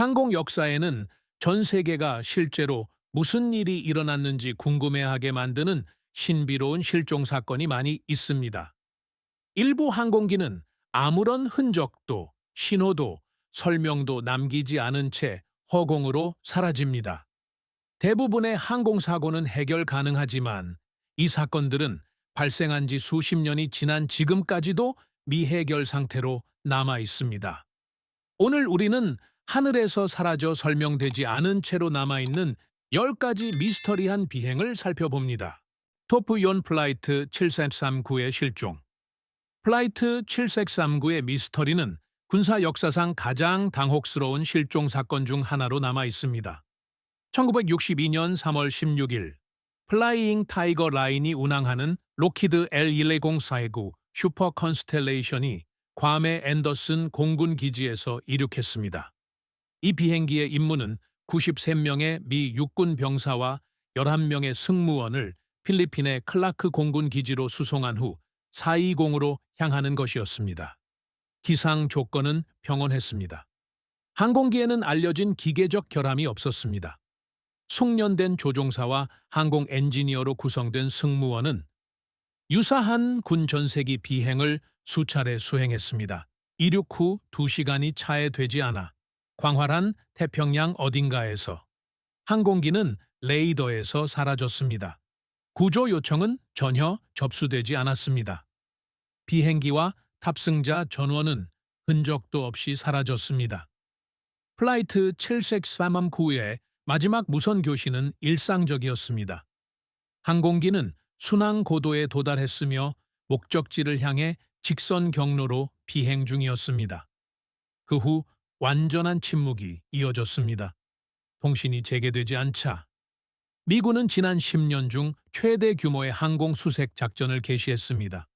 항공 역사에는 전 세계가 실제로 무슨 일이 일어났는지 궁금해하게 만드는 신비로운 실종 사건이 많이 있습니다. 일부 항공기는 아무런 흔적도, 신호도, 설명도 남기지 않은 채 허공으로 사라집니다. 대부분의 항공사고는 해결 가능하지만 이 사건들은 발생한 지 수십 년이 지난 지금까지도 미해결 상태로 남아 있습니다. 오늘 우리는 하늘에서 사라져 설명되지 않은 채로 남아있는 10가지 미스터리한 비행을 살펴봅니다. 토프연 플라이트 7339의 실종. 플라이트 7339의 미스터리는 군사 역사상 가장 당혹스러운 실종 사건 중 하나로 남아 있습니다. 1962년 3월 16일, 플라이잉 타이거 라인이 운항하는 로키드 L11049 슈퍼 컨스텔레이션이 괌의 앤더슨 공군 기지에서 이륙했습니다. 이 비행기의 임무는 93명의 미 육군 병사와 11명의 승무원을 필리핀의 클라크 공군 기지로 수송한 후 420으로 향하는 것이었습니다. 기상 조건은 평온했습니다. 항공기에는 알려진 기계적 결함이 없었습니다. 숙련된 조종사와 항공 엔지니어로 구성된 승무원은 유사한 군 전세기 비행을 수차례 수행했습니다. 이륙 후 2시간이 차에 되지 않아 광활한 태평양 어딘가에서 항공기는 레이더에서 사라졌습니다. 구조 요청은 전혀 접수되지 않았습니다. 비행기와 탑승자 전원은 흔적도 없이 사라졌습니다. 플라이트 7639의 마지막 무선 교신은 일상적이었습니다. 항공기는 순항 고도에 도달했으며 목적지를 향해 직선 경로로 비행 중이었습니다. 그 후 완전한 침묵이 이어졌습니다. 통신이 재개되지 않자 미군은 지난 10년 중 최대 규모의 항공 수색 작전을 개시했습니다.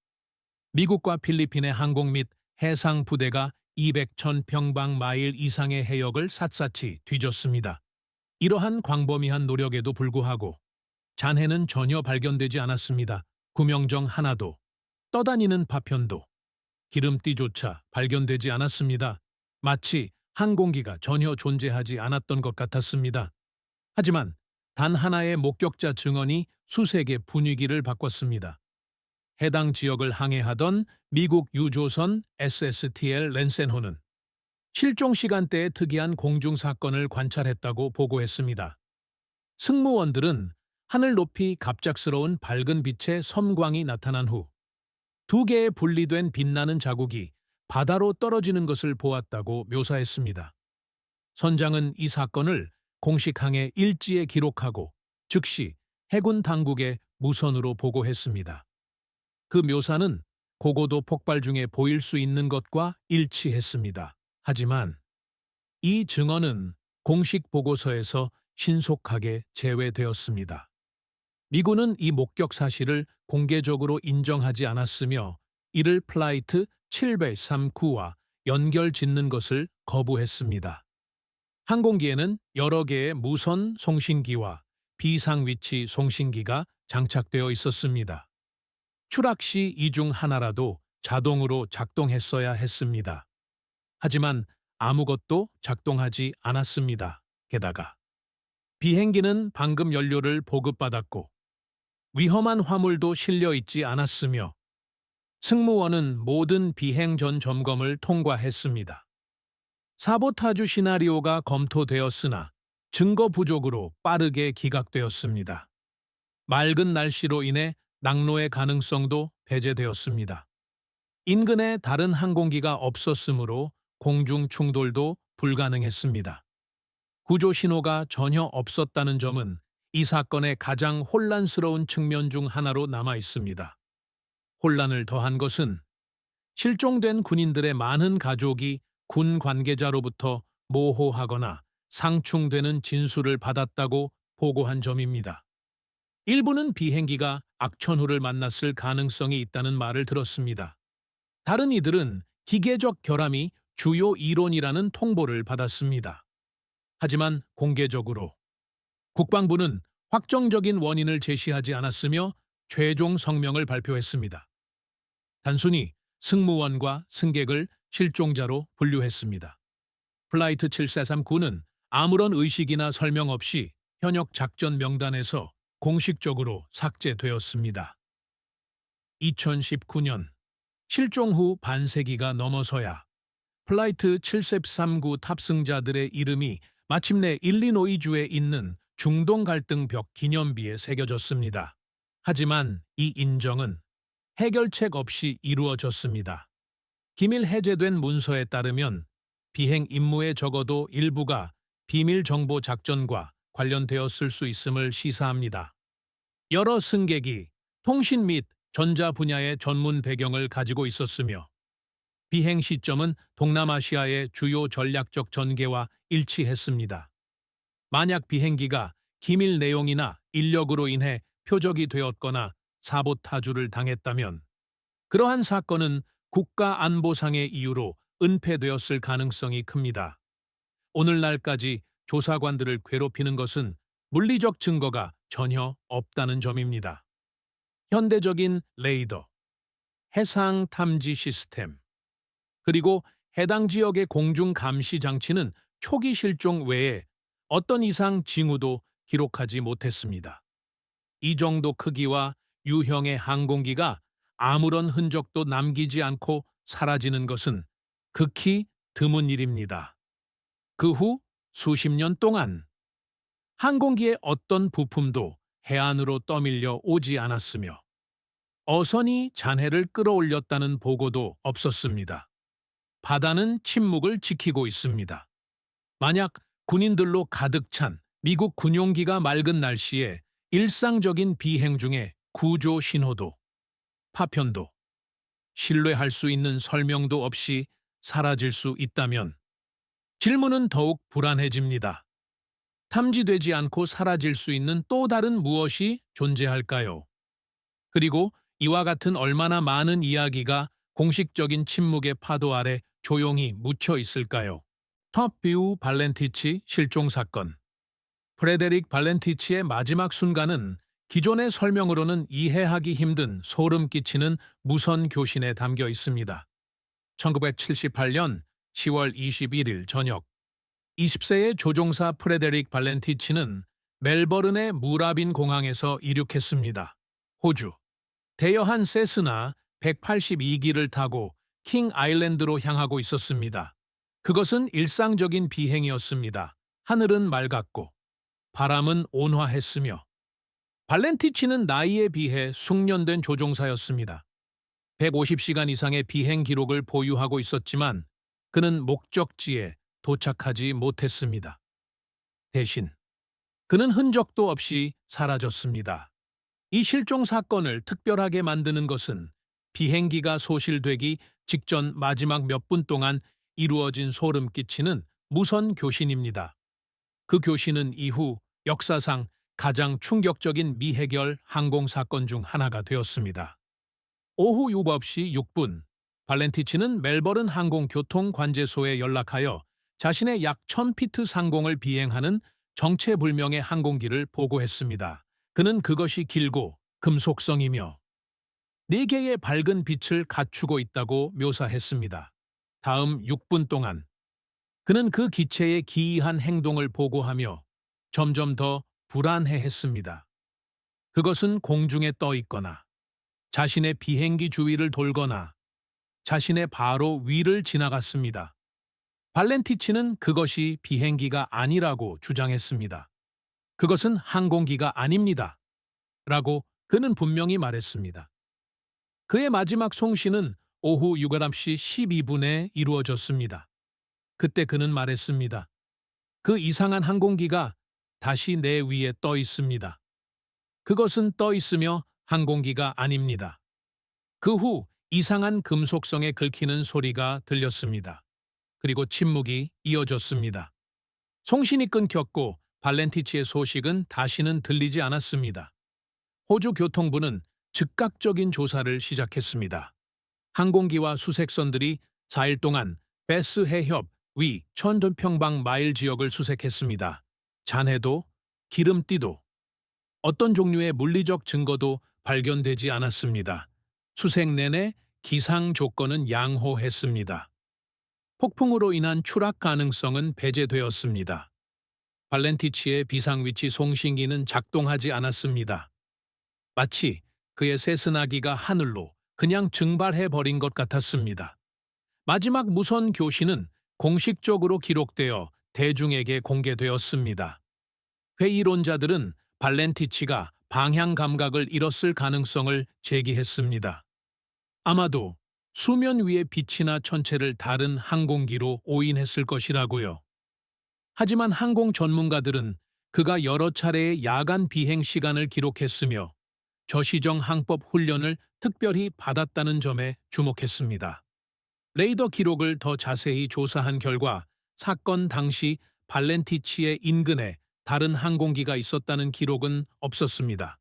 미국과 필리핀의 항공 및 해상 부대가 200,000평방마일 이상의 해역을 샅샅이 뒤졌습니다. 이러한 광범위한 노력에도 불구하고 잔해는 전혀 발견되지 않았습니다. 구명정 하나도, 떠다니는 파편도, 기름띠조차 발견되지 않았습니다. 마치 항공기가 전혀 존재하지 않았던 것 같았습니다. 하지만 단 하나의 목격자 증언이 수색의 분위기를 바꿨습니다. 해당 지역을 항해하던 미국 유조선 SSTL 랜센호는 실종 시간대의 특이한 공중 사건을 관찰했다고 보고했습니다. 승무원들은 하늘 높이 갑작스러운 밝은 빛의 섬광이 나타난 후 2개의 분리된 빛나는 자국이 바다로 떨어지는 것을 보았다고 묘사했습니다. 선장은 이 사건을 공식 항해 일지에 기록하고 즉시 해군 당국에 무선으로 보고했습니다. 그 묘사는 고고도 폭발 중에 보일 수 있는 것과 일치했습니다. 하지만 이 증언은 공식 보고서에서 신속하게 제외되었습니다. 미군은 이 목격 사실을 공개적으로 인정하지 않았으며 이를 플라이트 739와 연결 짓는 것을 거부했습니다. 항공기에는 여러 개의 무선 송신기와 비상위치 송신기가 장착되어 있었습니다. 추락 시 이 중 하나라도 자동으로 작동했어야 했습니다. 하지만 아무것도 작동하지 않았습니다. 게다가 비행기는 방금 연료를 보급받았고 위험한 화물도 실려 있지 않았으며 승무원은 모든 비행 전 점검을 통과했습니다. 사보타주 시나리오가 검토되었으나 증거 부족으로 빠르게 기각되었습니다. 맑은 날씨로 인해 낙로의 가능성도 배제되었습니다. 인근에 다른 항공기가 없었으므로 공중 충돌도 불가능했습니다. 구조 신호가 전혀 없었다는 점은 이 사건의 가장 혼란스러운 측면 중 하나로 남아 있습니다. 혼란을 더한 것은 실종된 군인들의 많은 가족이 군 관계자로부터 모호하거나 상충되는 진술을 받았다고 보고한 점입니다. 일부는 비행기가 악천후를 만났을 가능성이 있다는 말을 들었습니다. 다른 이들은 기계적 결함이 주요 이론이라는 통보를 받았습니다. 하지만 공개적으로 국방부는 확정적인 원인을 제시하지 않았으며 최종 성명을 발표했습니다. 단순히 승무원과 승객을 실종자로 분류했습니다. 플라이트 743-9는 아무런 의식이나 설명 없이 현역 작전 명단에서 공식적으로 삭제되었습니다. 2019년 실종 후 반세기가 넘어서야 플라이트 739 탑승자들의 이름이 마침내 일리노이주에 있는 중동 갈등 벽 기념비에 새겨졌습니다. 하지만 이 인정은 해결책 없이 이루어졌습니다. 기밀 해제된 문서에 따르면 비행 임무의 적어도 일부가 비밀 정보 작전과 관련되었을 수 있음을 시사합니다. 여러 승객이 통신 및 전자 분야의 전문 배경을 가지고 있었으며 비행 시점은 동남아시아의 주요 전략적 전개와 일치했습니다. 만약 비행기가 기밀 내용이나 인력으로 인해 표적이 되었거나 사보타주를 당했다면 그러한 사건은 국가안보상의 이유로 은폐되었을 가능성이 큽니다. 오늘날까지 조사관들을 괴롭히는 것은 물리적 증거가 전혀 없다는 점입니다. 현대적인 레이더, 해상 탐지 시스템, 그리고 해당 지역의 공중 감시 장치는 초기 실종 외에 어떤 이상 징후도 기록하지 못했습니다. 이 정도 크기와 유형의 항공기가 아무런 흔적도 남기지 않고 사라지는 것은 극히 드문 일입니다. 그 후 수십 년 동안 항공기의 어떤 부품도 해안으로 떠밀려 오지 않았으며 어선이 잔해를 끌어올렸다는 보고도 없었습니다. 바다는 침묵을 지키고 있습니다. 만약 군인들로 가득 찬 미국 군용기가 맑은 날씨에 일상적인 비행 중에 구조 신호도, 파편도, 신뢰할 수 있는 설명도 없이 사라질 수 있다면 질문은 더욱 불안해집니다. 탐지되지 않고 사라질 수 있는 또 다른 무엇이 존재할까요? 그리고 이와 같은 얼마나 많은 이야기가 공식적인 침묵의 파도 아래 조용히 묻혀 있을까요? 톱뷰 발렌티치 실종 사건. 프레데릭 발렌티치의 마지막 순간은 기존의 설명으로는 이해하기 힘든 소름 끼치는 무선 교신에 담겨 있습니다. 1978년 10월 21일 저녁 20세의 조종사 프레데릭 발렌티치는 멜버른의 무라빈 공항에서 이륙했습니다. 호주. 대여한 세스나 182기를 타고 킹 아일랜드로 향하고 있었습니다. 그것은 일상적인 비행이었습니다. 하늘은 맑았고 바람은 온화했으며 발렌티치는 나이에 비해 숙련된 조종사였습니다. 150시간 이상의 비행 기록을 보유하고 있었지만 그는 목적지에 도착하지 못했습니다. 대신 그는 흔적도 없이 사라졌습니다. 이 실종 사건을 특별하게 만드는 것은 비행기가 소실되기 직전 마지막 몇 분 동안 이루어진 소름 끼치는 무선 교신입니다. 그 교신은 이후 역사상 가장 충격적인 미해결 항공 사건 중 하나가 되었습니다. 오후 7시 6분, 발렌티치는 멜버른 항공교통관제소에 연락하여 자신의 약 1000피트 상공을 비행하는 정체불명의 항공기를 보고했습니다. 그는 그것이 길고 금속성이며 4개의 밝은 빛을 갖추고 있다고 묘사했습니다. 다음 6분 동안 그는 그 기체의 기이한 행동을 보고하며 점점 더 불안해했습니다. 그것은 공중에 떠 있거나 자신의 비행기 주위를 돌거나 자신의 바로 위를 지나갔습니다. 발렌티치는 그것이 비행기가 아니라고 주장했습니다. 그것은 항공기가 아닙니다. 라고 그는 분명히 말했습니다. 그의 마지막 송신은 오후 11시 12분에 이루어졌습니다. 그때 그는 말했습니다. 그 이상한 항공기가 다시 내 위에 떠 있습니다. 그것은 떠 있으며 항공기가 아닙니다. 그 후 이상한 금속성에 긁히는 소리가 들렸습니다. 그리고 침묵이 이어졌습니다. 송신이 끊겼고 발렌티치의 소식은 다시는 들리지 않았습니다. 호주 교통부는 즉각적인 조사를 시작했습니다. 항공기와 수색선들이 4일 동안 베스 해협 위 1000평방 마일 지역을 수색했습니다. 잔해도 기름띠도 어떤 종류의 물리적 증거도 발견되지 않았습니다. 수색 내내 기상 조건은 양호했습니다. 폭풍으로 인한 추락 가능성은 배제되었습니다. 발렌티치의 비상위치 송신기는 작동하지 않았습니다. 마치 그의 세스나기가 하늘로 그냥 증발해버린 것 같았습니다. 마지막 무선 교신은 공식적으로 기록되어 대중에게 공개되었습니다. 회의론자들은 발렌티치가 방향 감각을 잃었을 가능성을 제기했습니다. 아마도 수면 위의 빛이나 천체를 다른 항공기로 오인했을 것이라고요. 하지만 항공 전문가들은 그가 여러 차례의 야간 비행 시간을 기록했으며 저시정 항법 훈련을 특별히 받았다는 점에 주목했습니다. 레이더 기록을 더 자세히 조사한 결과 사건 당시 발렌티치의 인근에 다른 항공기가 있었다는 기록은 없었습니다.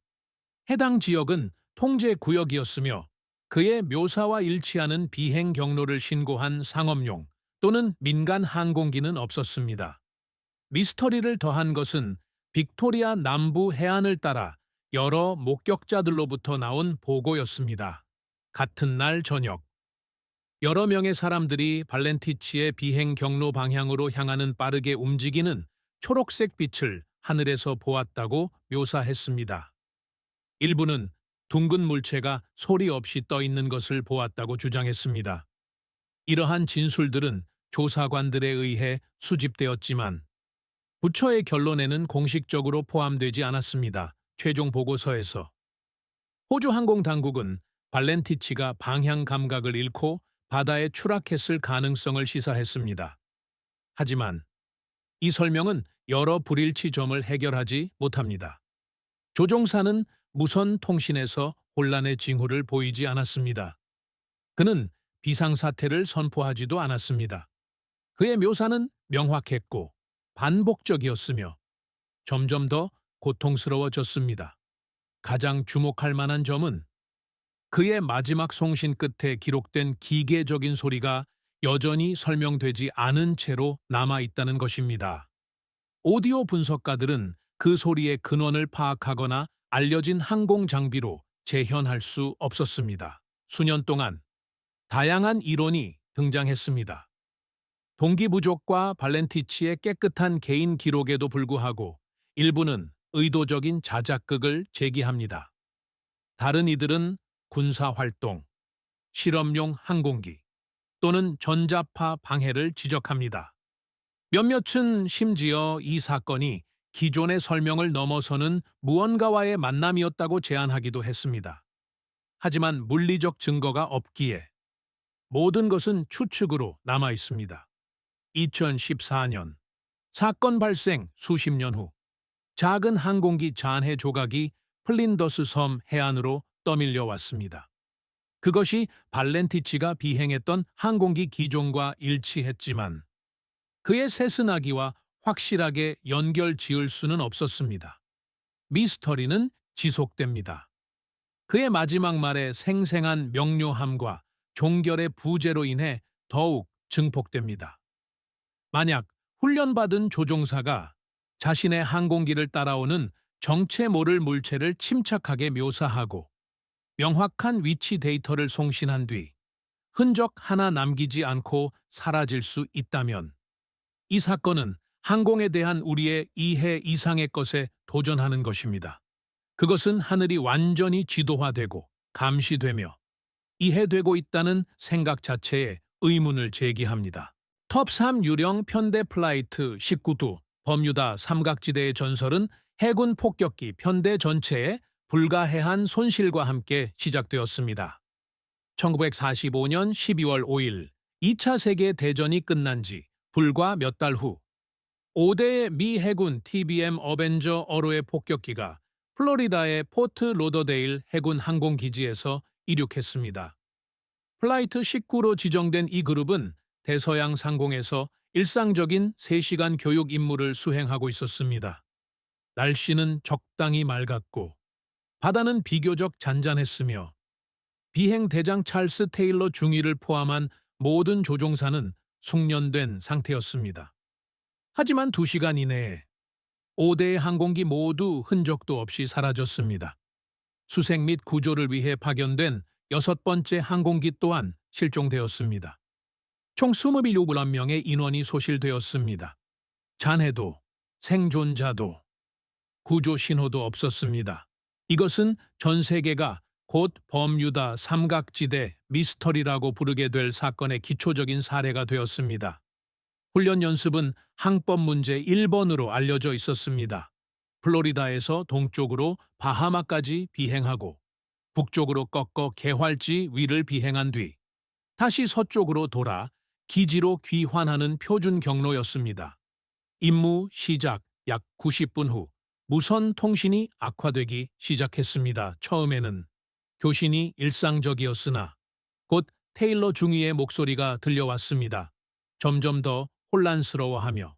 해당 지역은 통제 구역이었으며 그의 묘사와 일치하는 비행 경로를 신고한 상업용 또는 민간 항공기는 없었습니다. 미스터리를 더한 것은 빅토리아 남부 해안을 따라 여러 목격자들로부터 나온 보고였습니다. 같은 날 저녁, 여러 명의 사람들이 발렌티치의 비행 경로 방향으로 향하는 빠르게 움직이는 초록색 빛을 하늘에서 보았다고 묘사했습니다. 일부는 둥근 물체가 소리 없이 떠 있는 것을 보았다고 주장했습니다. 이러한 진술들은 조사관들에 의해 수집되었지만 부처의 결론에는 공식적으로 포함되지 않았습니다. 최종 보고서에서 호주 항공당국은 발렌티치가 방향 감각을 잃고 바다에 추락했을 가능성을 시사했습니다. 하지만 이 설명은 여러 불일치점을 해결하지 못합니다. 조종사는 무선 통신에서 혼란의 징후를 보이지 않았습니다. 그는 비상사태를 선포하지도 않았습니다. 그의 묘사는 명확했고 반복적이었으며 점점 더 고통스러워졌습니다. 가장 주목할 만한 점은 그의 마지막 송신 끝에 기록된 기계적인 소리가 여전히 설명되지 않은 채로 남아있다는 것입니다. 오디오 분석가들은 그 소리의 근원을 파악하거나 알려진 항공 장비로 재현할 수 없었습니다. 수년 동안 다양한 이론이 등장했습니다. 동기 부족과 발렌티치의 깨끗한 개인 기록에도 불구하고 일부는 의도적인 자작극을 제기합니다. 다른 이들은 군사활동, 실험용 항공기 또는 전자파 방해를 지적합니다. 몇몇은 심지어 이 사건이 기존의 설명을 넘어서는 무언가와의 만남이었다고 제안하기도 했습니다. 하지만 물리적 증거가 없기에 모든 것은 추측으로 남아 있습니다. 2014년 사건 발생 수십 년 후 작은 항공기 잔해 조각이 플린더스 섬 해안으로 떠밀려 왔습니다. 그것이 발렌티치가 비행했던 항공기 기종과 일치했지만 그의 세스나기와 확실하게 연결 지을 수는 없었습니다. 미스터리는 지속됩니다. 그의 마지막 말의 생생한 명료함과 종결의 부재로 인해 더욱 증폭됩니다. 만약 훈련받은 조종사가 자신의 항공기를 따라오는 정체 모를 물체를 침착하게 묘사하고 명확한 위치 데이터를 송신한 뒤 흔적 하나 남기지 않고 사라질 수 있다면 이 사건은 항공에 대한 우리의 이해 이상의 것에 도전하는 것입니다. 그것은 하늘이 완전히 지도화되고 감시되며 이해되고 있다는 생각 자체에 의문을 제기합니다. 톱3 유령 편대 플라이트 19두 버뮤다 삼각지대의 전설은 해군 폭격기 편대 전체의 불가해한 손실과 함께 시작되었습니다. 1945년 12월 5일 2차 세계대전이 끝난 지 불과 몇 달 후 5대의 미 해군 TBM 어벤저 어로의 폭격기가 플로리다의 포트 로더데일 해군 항공기지에서 이륙했습니다. 플라이트 19로 지정된 이 그룹은 대서양 상공에서 일상적인 3시간 교육 임무를 수행하고 있었습니다. 날씨는 적당히 맑았고 바다는 비교적 잔잔했으며 비행 대장 찰스 테일러 중위를 포함한 모든 조종사는 숙련된 상태였습니다. 하지만 2시간 이내에 5대의 항공기 모두 흔적도 없이 사라졌습니다. 수색 및 구조를 위해 파견된 6번째 항공기 또한 실종되었습니다. 총 27명의 인원이 소실되었습니다. 잔해도, 생존자도, 구조 신호도 없었습니다. 이것은 전 세계가 곧 버뮤다 삼각지대 미스터리라고 부르게 될 사건의 기초적인 사례가 되었습니다. 훈련 연습은 항법 문제 1번으로 알려져 있었습니다. 플로리다에서 동쪽으로 바하마까지 비행하고 북쪽으로 꺾어 개활지 위를 비행한 뒤 다시 서쪽으로 돌아 기지로 귀환하는 표준 경로였습니다. 임무 시작 약 90분 후 무선 통신이 악화되기 시작했습니다. 처음에는 교신이 일상적이었으나 곧 테일러 중위의 목소리가 들려왔습니다. 점점 더 혼란스러워하며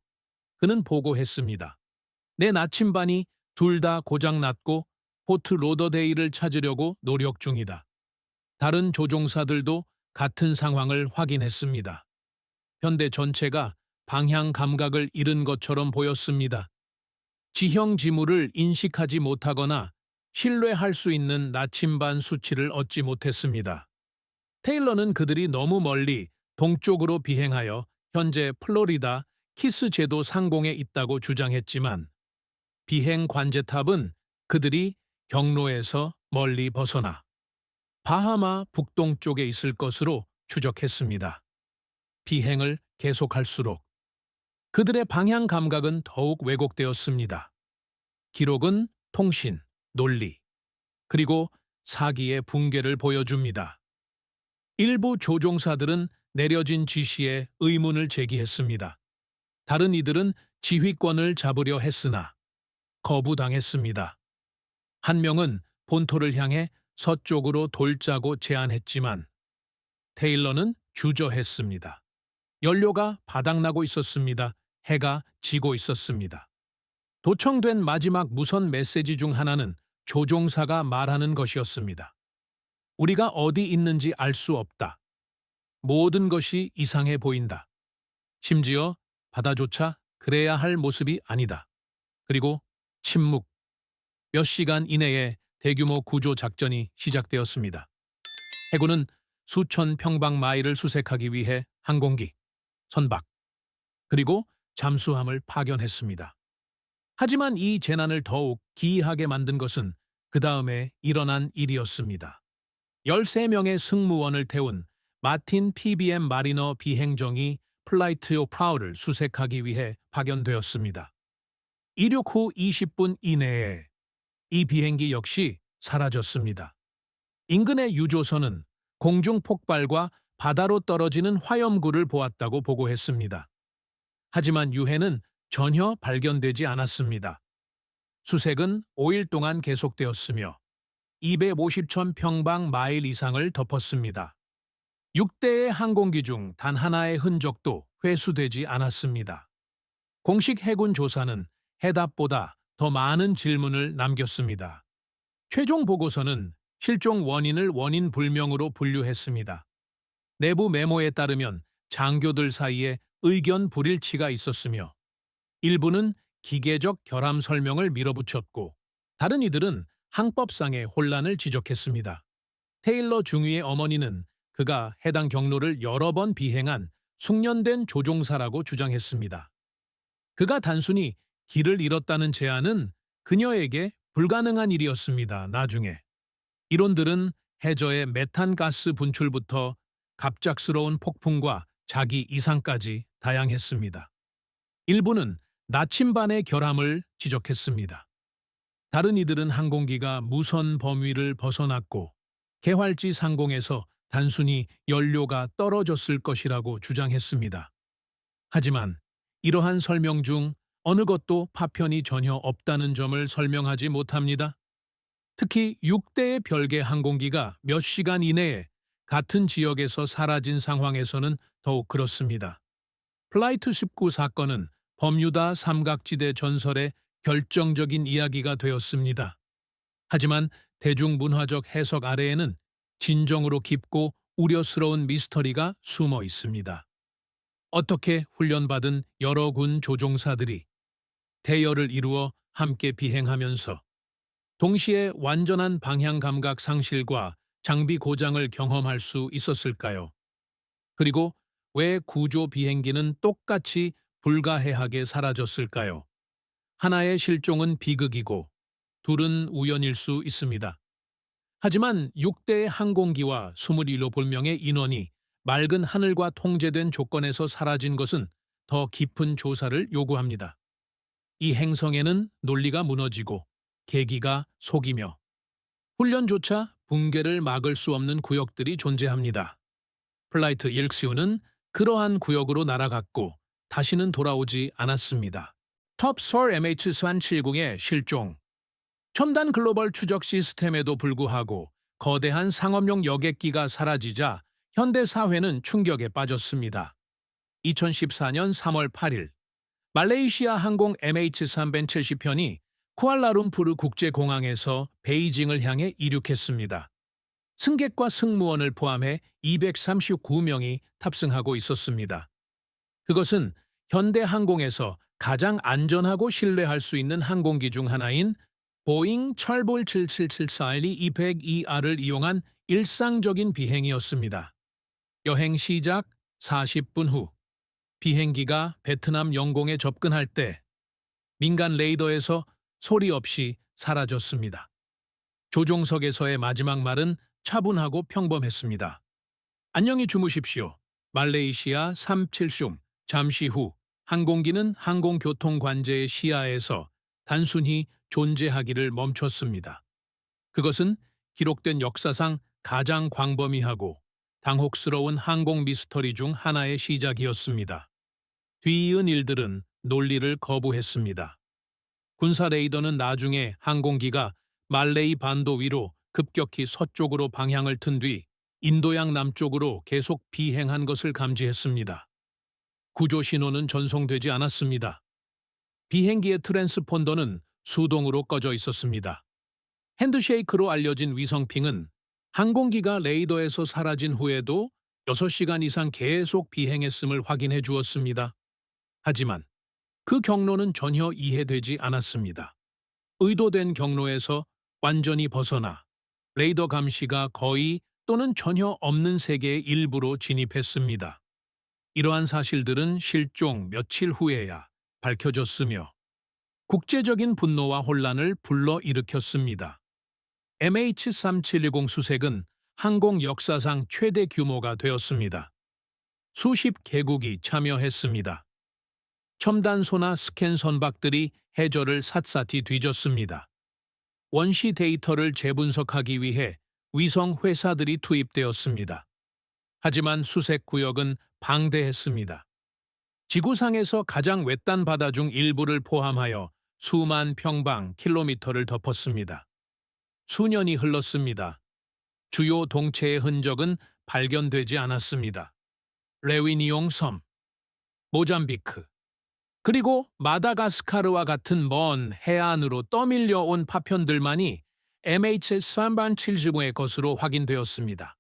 그는 보고했습니다. 내 나침반이 둘 다 고장났고 포트 로더데일을 찾으려고 노력 중이다. 다른 조종사들도 같은 상황을 확인했습니다. 현대 전체가 방향 감각을 잃은 것처럼 보였습니다. 지형 지물을 인식하지 못하거나 신뢰할 수 있는 나침반 수치를 얻지 못했습니다. 테일러는 그들이 너무 멀리 동쪽으로 비행하여 현재 플로리다 키스 제도 상공에 있다고 주장했지만 비행 관제탑은 그들이 경로에서 멀리 벗어나 바하마 북동쪽에 있을 것으로 추적했습니다. 비행을 계속할수록 그들의 방향 감각은 더욱 왜곡되었습니다. 기록은 통신, 논리, 그리고 사기의 붕괴를 보여줍니다. 일부 조종사들은 내려진 지시에 의문을 제기했습니다. 다른 이들은 지휘권을 잡으려 했으나 거부당했습니다. 한 명은 본토를 향해 서쪽으로 돌자고 제안했지만 테일러는 주저했습니다. 연료가 바닥나고 있었습니다. 해가 지고 있었습니다. 도청된 마지막 무선 메시지 중 하나는 조종사가 말하는 것이었습니다. 우리가 어디 있는지 알 수 없다. 모든 것이 이상해 보인다. 심지어 바다조차 그래야 할 모습이 아니다. 그리고 침묵. 몇 시간 이내에 대규모 구조 작전이 시작되었습니다. 해군은 수천 평방 마일을 수색하기 위해 항공기, 선박, 그리고 잠수함을 파견했습니다. 하지만 이 재난을 더욱 기이하게 만든 것은 그 다음에 일어난 일이었습니다. 13명의 승무원을 태운 마틴 PBM 마리너 비행정이 플라이트 오 프라우를 수색하기 위해 파견되었습니다. 이륙 후 20분 이내에 이 비행기 역시 사라졌습니다. 인근의 유조선은 공중 폭발과 바다로 떨어지는 화염구를 보았다고 보고했습니다. 하지만 유해는 전혀 발견되지 않았습니다. 수색은 5일 동안 계속되었으며 250천 평방 마일 이상을 덮었습니다. 6대의 항공기 중 단 하나의 흔적도 회수되지 않았습니다. 공식 해군 조사는 해답보다 더 많은 질문을 남겼습니다. 최종 보고서는 실종 원인을 원인 불명으로 분류했습니다. 내부 메모에 따르면 장교들 사이에 의견 불일치가 있었으며 일부는 기계적 결함 설명을 밀어붙였고 다른 이들은 항법상의 혼란을 지적했습니다. 테일러 중위의 어머니는 그가 해당 경로를 여러 번 비행한 숙련된 조종사라고 주장했습니다. 그가 단순히 길을 잃었다는 제안은 그녀에게 불가능한 일이었습니다. 나중에 이론들은 해저의 메탄가스 분출부터 갑작스러운 폭풍과 자기 이상까지 다양했습니다. 일부는 나침반의 결함을 지적했습니다. 다른 이들은 항공기가 무선 범위를 벗어났고 개활지 상공에서 단순히 연료가 떨어졌을 것이라고 주장했습니다. 하지만 이러한 설명 중 어느 것도 파편이 전혀 없다는 점을 설명하지 못합니다. 특히 6대의 별개 항공기가 몇 시간 이내에 같은 지역에서 사라진 상황에서는 더욱 그렇습니다. 플라이트 19 사건은 버뮤다 삼각지대 전설의 결정적인 이야기가 되었습니다. 하지만 대중문화적 해석 아래에는 진정으로 깊고 우려스러운 미스터리가 숨어 있습니다. 어떻게 훈련받은 여러 군 조종사들이 대열을 이루어 함께 비행하면서 동시에 완전한 방향 감각 상실과 장비 고장을 경험할 수 있었을까요? 그리고 왜 구조 비행기는 똑같이 불가해하게 사라졌을까요? 하나의 실종은 비극이고 둘은 우연일 수 있습니다. 하지만 6대의 항공기와 27명의 인원이 맑은 하늘과 통제된 조건에서 사라진 것은 더 깊은 조사를 요구합니다. 이 행성에는 논리가 무너지고 계기가 속이며 훈련조차 붕괴를 막을 수 없는 구역들이 존재합니다. 플라이트 일크스는 그러한 구역으로 날아갔고 다시는 돌아오지 않았습니다. 톱솔 MH370의 실종. 첨단 글로벌 추적 시스템에도 불구하고 거대한 상업용 여객기가 사라지자 현대 사회는 충격에 빠졌습니다. 2014년 3월 8일 말레이시아 항공 MH370편이 쿠알라룸푸르 국제공항에서 베이징을 향해 이륙했습니다. 승객과 승무원을 포함해 239명이 탑승하고 있었습니다. 그것은 현대 항공에서 가장 안전하고 신뢰할 수 있는 항공기 중 하나인 보잉 철볼 777-202R을 이용한 일상적인 비행이었습니다. 여행 시작 40분 후 비행기가 베트남 영공에 접근할 때 민간 레이더에서 소리 없이 사라졌습니다. 조종석에서의 마지막 말은 차분하고 평범했습니다. 안녕히 주무십시오. 말레이시아 37슝. 잠시 후 항공기는 항공교통관제의 시야에서 단순히 존재하기를 멈췄습니다. 그것은 기록된 역사상 가장 광범위하고 당혹스러운 항공 미스터리 중 하나의 시작이었습니다. 뒤이은 일들은 논리를 거부했습니다. 군사 레이더는 나중에 항공기가 말레이 반도 위로 급격히 서쪽으로 방향을 튼 뒤 인도양 남쪽으로 계속 비행한 것을 감지했습니다. 구조 신호는 전송되지 않았습니다. 비행기의 트랜스폰더는 수동으로 꺼져 있었습니다. 핸드쉐이크로 알려진 위성핑은 항공기가 레이더에서 사라진 후에도 6시간 이상 계속 비행했음을 확인해 주었습니다. 하지만 그 경로는 전혀 이해되지 않았습니다. 의도된 경로에서 완전히 벗어나 레이더 감시가 거의 또는 전혀 없는 세계의 일부로 진입했습니다. 이러한 사실들은 실종 며칠 후에야 밝혀졌으며 국제적인 분노와 혼란을 불러일으켰습니다. MH370 수색은 항공 역사상 최대 규모가 되었습니다. 수십 개국이 참여했습니다. 첨단 소나 스캔 선박들이 해저를 샅샅이 뒤졌습니다. 원시 데이터를 재분석하기 위해 위성 회사들이 투입되었습니다. 하지만 수색 구역은 방대했습니다. 지구상에서 가장 외딴 바다 중 일부를 포함하여 수만 평방 킬로미터를 덮었습니다. 수년이 흘렀습니다. 주요 동체의 흔적은 발견되지 않았습니다. 레위니옹 섬, 모잠비크, 그리고 마다가스카르와 같은 먼 해안으로 떠밀려 온 파편들만이 MH370의 것으로 확인되었습니다.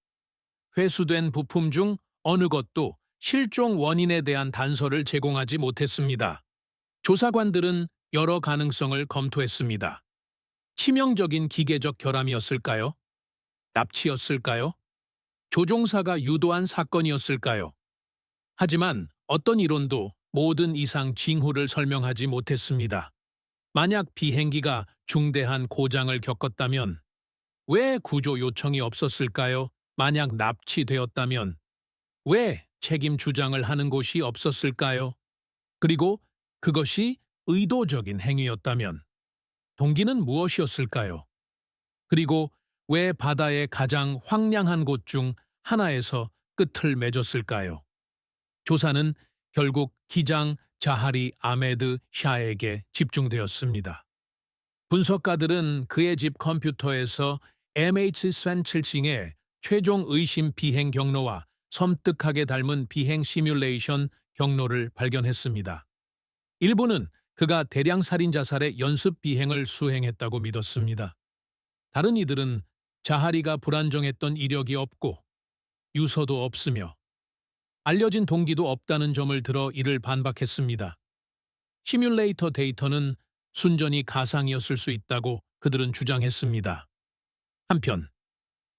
회수된 부품 중 어느 것도 실종 원인에 대한 단서를 제공하지 못했습니다. 조사관들은 여러 가능성을 검토했습니다. 치명적인 기계적 결함이었을까요? 납치였을까요? 조종사가 유도한 사건이었을까요? 하지만 어떤 이론도 모든 이상 징후를 설명하지 못했습니다. 만약 비행기가 중대한 고장을 겪었다면 왜 구조 요청이 없었을까요? 만약 납치되었다면 왜 책임 주장을 하는 곳이 없었을까요? 그리고 그것이 의도적인 행위였다면 동기는 무엇이었을까요? 그리고 왜 바다의 가장 황량한 곳 중 하나에서 끝을 맺었을까요? 조사는 결국 기장 자하리 아메드 샤에게 집중되었습니다. 분석가들은 그의 집 컴퓨터에서 MH370의 최종 의심 비행 경로와 섬뜩하게 닮은 비행 시뮬레이션 경로를 발견했습니다. 일부는 그가 대량 살인 자살의 연습 비행을 수행했다고 믿었습니다. 다른 이들은 자하리가 불안정했던 이력이 없고 유서도 없으며 알려진 동기도 없다는 점을 들어 이를 반박했습니다. 시뮬레이터 데이터는 순전히 가상이었을 수 있다고 그들은 주장했습니다. 한편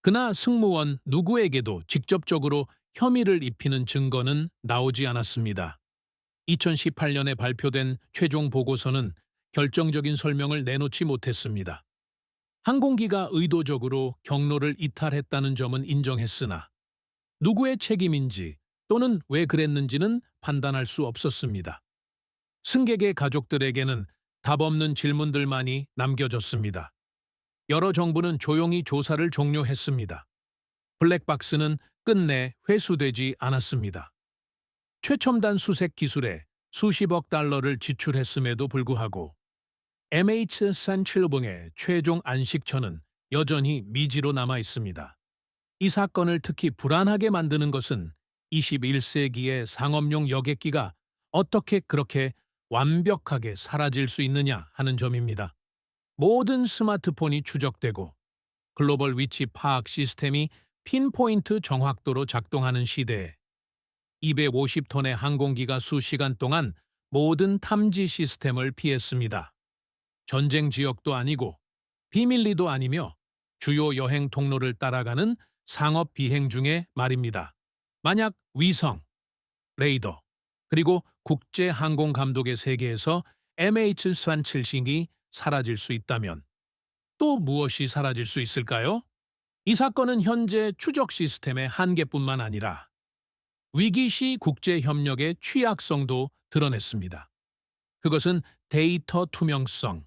그나 승무원 누구에게도 직접적으로 혐의를 입히는 증거는 나오지 않았습니다. 2018년에 발표된 최종 보고서는 결정적인 설명을 내놓지 못했습니다. 항공기가 의도적으로 경로를 이탈했다는 점은 인정했으나 누구의 책임인지 또는 왜 그랬는지는 판단할 수 없었습니다. 승객의 가족들에게는 답없는 질문들만이 남겨졌습니다. 여러 정부는 조용히 조사를 종료했습니다. 블랙박스는 끝내 회수되지 않았습니다. 최첨단 수색 기술에 수십억 달러를 지출했음에도 불구하고 MH370의 최종 안식처는 여전히 미지로 남아 있습니다. 이 사건을 특히 불안하게 만드는 것은 21세기의 상업용 여객기가 어떻게 그렇게 완벽하게 사라질 수 있느냐 하는 점입니다. 모든 스마트폰이 추적되고 글로벌 위치 파악 시스템이 핀포인트 정확도로 작동하는 시대에 250톤의 항공기가 수시간 동안 모든 탐지 시스템을 피했습니다. 전쟁 지역도 아니고 비밀리도 아니며 주요 여행 통로를 따라가는 상업 비행 중에 말입니다. 만약 위성, 레이더, 그리고 국제 항공 감독의 세계에서 MH370이 사라질 수 있다면 또 무엇이 사라질 수 있을까요? 이 사건은 현재 추적 시스템의 한계뿐만 아니라 위기시 국제 협력의 취약성도 드러냈습니다. 그것은 데이터 투명성,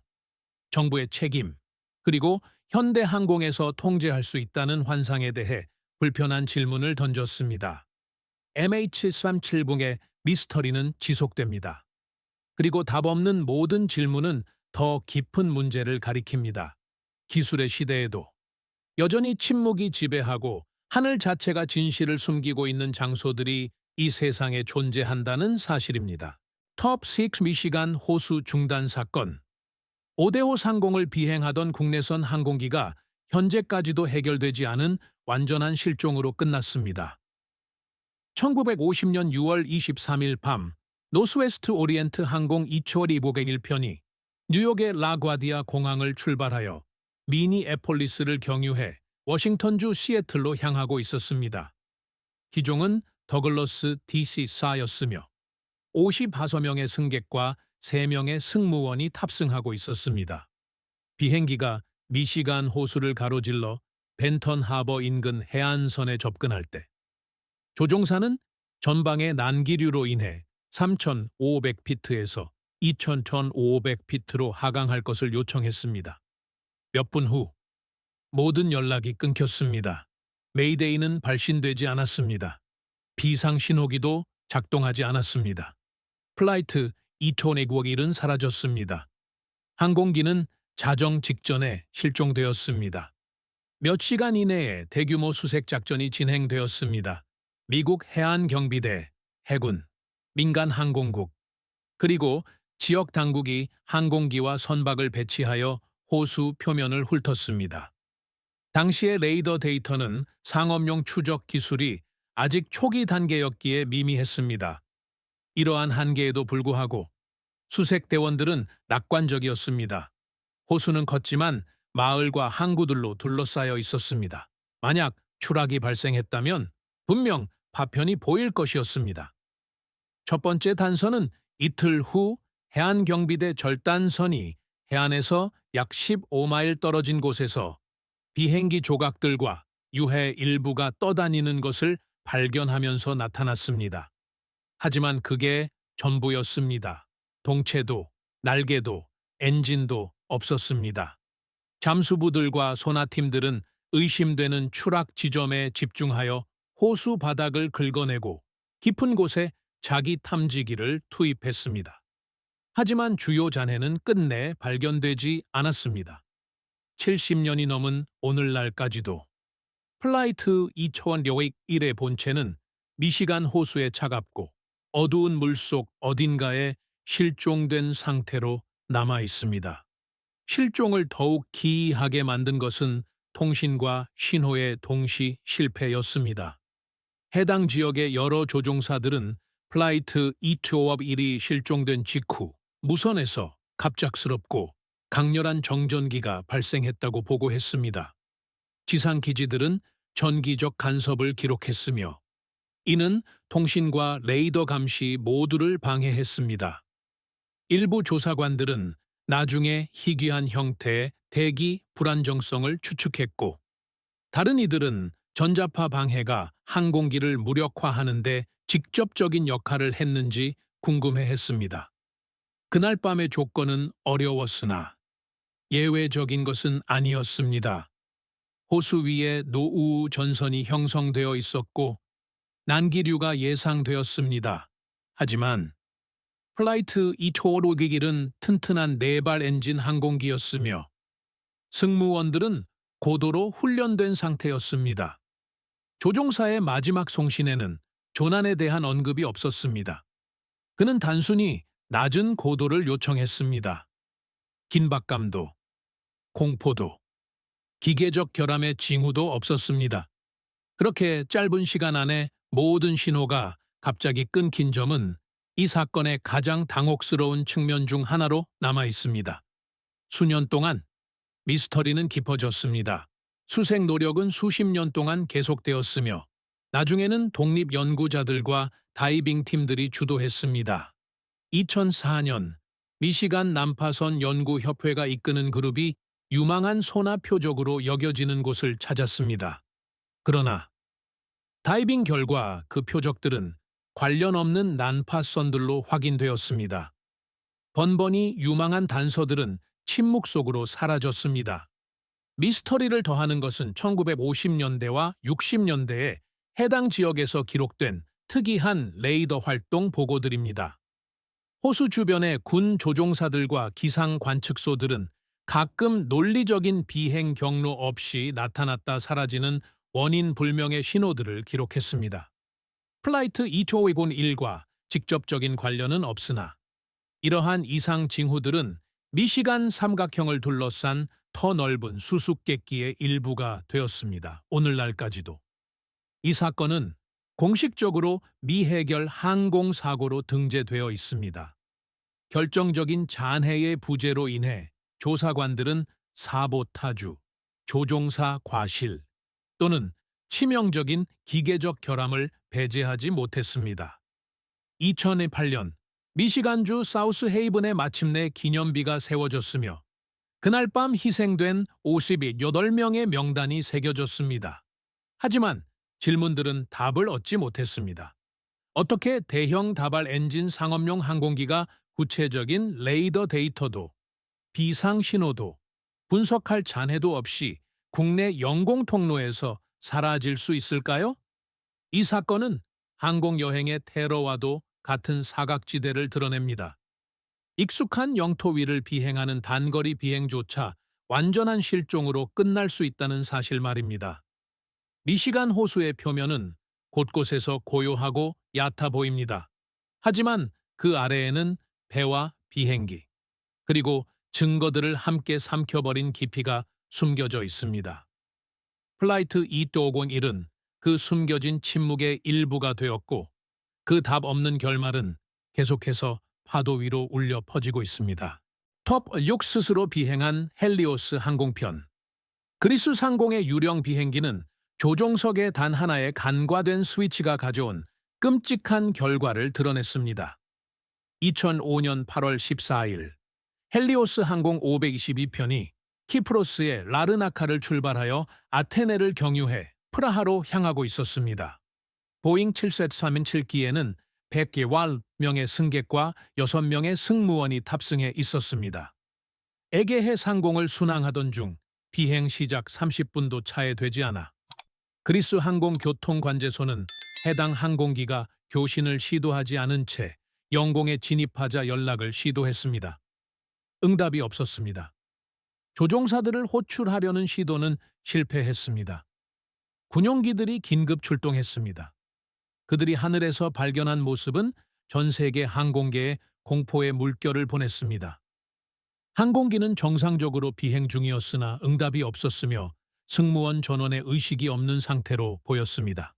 정부의 책임, 그리고 현대 항공에서 통제할 수 있다는 환상에 대해 불편한 질문을 던졌습니다. MH370의 미스터리는 지속됩니다. 그리고 답 없는 모든 질문은 더 깊은 문제를 가리킵니다. 기술의 시대에도 여전히 침묵이 지배하고 하늘 자체가 진실을 숨기고 있는 장소들이 이 세상에 존재한다는 사실입니다. 톱6 미시간 호수 중단 사건. 오데오 상공을 비행하던 국내선 항공기가 현재까지도 해결되지 않은 완전한 실종으로 끝났습니다. 1950년 6월 23일 밤 노스웨스트 오리엔트 항공 251편이 뉴욕의 라과디아 공항을 출발하여 미니애폴리스를 경유해 워싱턴주 시애틀로 향하고 있었습니다. 기종은 더글러스 DC-4였으며 55명의 승객과 3명의 승무원이 탑승하고 있었습니다. 비행기가 미시간 호수를 가로질러 벤턴 하버 인근 해안선에 접근할 때 조종사는 전방의 난기류로 인해 3,500피트에서 2,500피트로 하강할 것을 요청했습니다. 몇 분 후 모든 연락이 끊겼습니다. 메이데이는 발신되지 않았습니다. 비상 신호기도 작동하지 않았습니다. 플라이트 2,291은 사라졌습니다. 항공기는 자정 직전에 실종되었습니다. 몇 시간 이내에 대규모 수색 작전이 진행되었습니다. 미국 해안경비대, 해군, 민간 항공국, 그리고 지역 당국이 항공기와 선박을 배치하여 호수 표면을 훑었습니다. 당시의 레이더 데이터는 상업용 추적 기술이 아직 초기 단계였기에 미미했습니다. 이러한 한계에도 불구하고 수색대원들은 낙관적이었습니다. 호수는 컸지만 마을과 항구들로 둘러싸여 있었습니다. 만약 추락이 발생했다면 분명 파편이 보일 것이었습니다. 첫 번째 단서는 이틀 후 해안경비대 절단선이 해안에서 약 15마일 떨어진 곳에서 비행기 조각들과 유해 일부가 떠다니는 것을 발견하면서 나타났습니다. 하지만 그게 전부였습니다. 동체도, 날개도, 엔진도 없었습니다. 잠수부들과 소나팀들은 의심되는 추락 지점에 집중하여 호수 바닥을 긁어내고 깊은 곳에 자기 탐지기를 투입했습니다. 하지만 주요 잔해는 끝내 발견되지 않았습니다. 70년이 넘은 오늘날까지도 플라이트 2001의 본체는 미시간 호수에 차갑고 어두운 물속 어딘가에 실종된 상태로 남아 있습니다. 실종을 더욱 기이하게 만든 것은 통신과 신호의 동시 실패였습니다. 해당 지역의 여러 조종사들은 플라이트 2051이 실종된 직후 무선에서 갑작스럽고 강렬한 정전기가 발생했다고 보고했습니다. 지상기지들은 전기적 간섭을 기록했으며 이는 통신과 레이더 감시 모두를 방해했습니다. 일부 조사관들은 나중에 희귀한 형태의 대기 불안정성을 추측했고, 다른 이들은 전자파 방해가 항공기를 무력화하는 데 직접적인 역할을 했는지 궁금해했습니다. 그날 밤의 조건은 어려웠으나 예외적인 것은 아니었습니다. 호수 위에 노우 전선이 형성되어 있었고 난기류가 예상되었습니다. 하지만 플라이트 225은 튼튼한 네발 엔진 항공기였으며 승무원들은 고도로 훈련된 상태였습니다. 조종사의 마지막 송신에는 조난에 대한 언급이 없었습니다. 그는 단순히 낮은 고도를 요청했습니다. 긴박감도, 공포도, 기계적 결함의 징후도 없었습니다. 그렇게 짧은 시간 안에 모든 신호가 갑자기 끊긴 점은 이 사건의 가장 당혹스러운 측면 중 하나로 남아 있습니다. 수년 동안 미스터리는 깊어졌습니다. 수색 노력은 수십 년 동안 계속되었으며 나중에는 독립연구자들과 다이빙 팀들이 주도했습니다. 2004년 미시간 난파선 연구협회가 이끄는 그룹이 유망한 소나 표적으로 여겨지는 곳을 찾았습니다. 그러나 다이빙 결과 그 표적들은 관련 없는 난파선들로 확인되었습니다. 번번이 유망한 단서들은 침묵 속으로 사라졌습니다. 미스터리를 더하는 것은 1950년대와 60년대에 해당 지역에서 기록된 특이한 레이더 활동 보고들입니다. 호수 주변의 군 조종사들과 기상 관측소들은 가끔 논리적인 비행 경로 없이 나타났다 사라지는 원인 불명의 신호들을 기록했습니다. 플라이트 225-1과 직접적인 관련은 없으나 이러한 이상 징후들은 미시간 삼각형을 둘러싼 더 넓은 수수께끼의 일부가 되었습니다. 오늘날까지도. 이 사건은 공식적으로 미해결 항공사고로 등재되어 있습니다. 결정적인 잔해의 부재로 인해 조사관들은 사보타주, 조종사 과실 또는 치명적인 기계적 결함을 배제하지 못했습니다. 2008년 미시간주 사우스 헤이븐에 마침내 기념비가 세워졌으며 그날 밤 희생된 58명의 명단이 새겨졌습니다. 하지만 질문들은 답을 얻지 못했습니다. 어떻게 대형 다발 엔진 상업용 항공기가 구체적인 레이더 데이터도 비상 신호도 분석할 잔해도 없이 국내 영공 통로에서 사라질 수 있을까요? 이 사건은 항공여행의 테러와도 같은 사각지대를 드러냅니다. 익숙한 영토 위를 비행하는 단거리 비행조차 완전한 실종으로 끝날 수 있다는 사실 말입니다. 미시간 호수의 표면은 곳곳에서 고요하고 얕아 보입니다. 하지만 그 아래에는 배와 비행기, 그리고 증거들을 함께 삼켜버린 깊이가 숨겨져 있습니다. 플라이트 251은 그 숨겨진 침묵의 일부가 되었고 그 답 없는 결말은 계속해서 파도 위로 울려 퍼지고 있습니다. 톱 6 스스로 비행한 헬리오스 항공편. 그리스 상공의 유령 비행기는 조종석의 단 하나의 간과된 스위치가 가져온 끔찍한 결과를 드러냈습니다. 2005년 8월 14일 헬리오스 항공 522편이 키프로스의 라르나카를 출발하여 아테네를 경유해 프라하로 향하고 있었습니다. 보잉 737기에는 100개월 명의 승객과 6명의 승무원이 탑승해 있었습니다. 에게해 상공을 순항하던 중 비행 시작 30분도 차에 되지 않아 그리스 항공교통관제소는 해당 항공기가 교신을 시도하지 않은 채 영공에 진입하자 연락을 시도했습니다. 응답이 없었습니다. 조종사들을 호출하려는 시도는 실패했습니다. 군용기들이 긴급 출동했습니다. 그들이 하늘에서 발견한 모습은 전 세계 항공계에 공포의 물결을 보냈습니다. 항공기는 정상적으로 비행 중이었으나 응답이 없었으며 승무원 전원의 의식이 없는 상태로 보였습니다.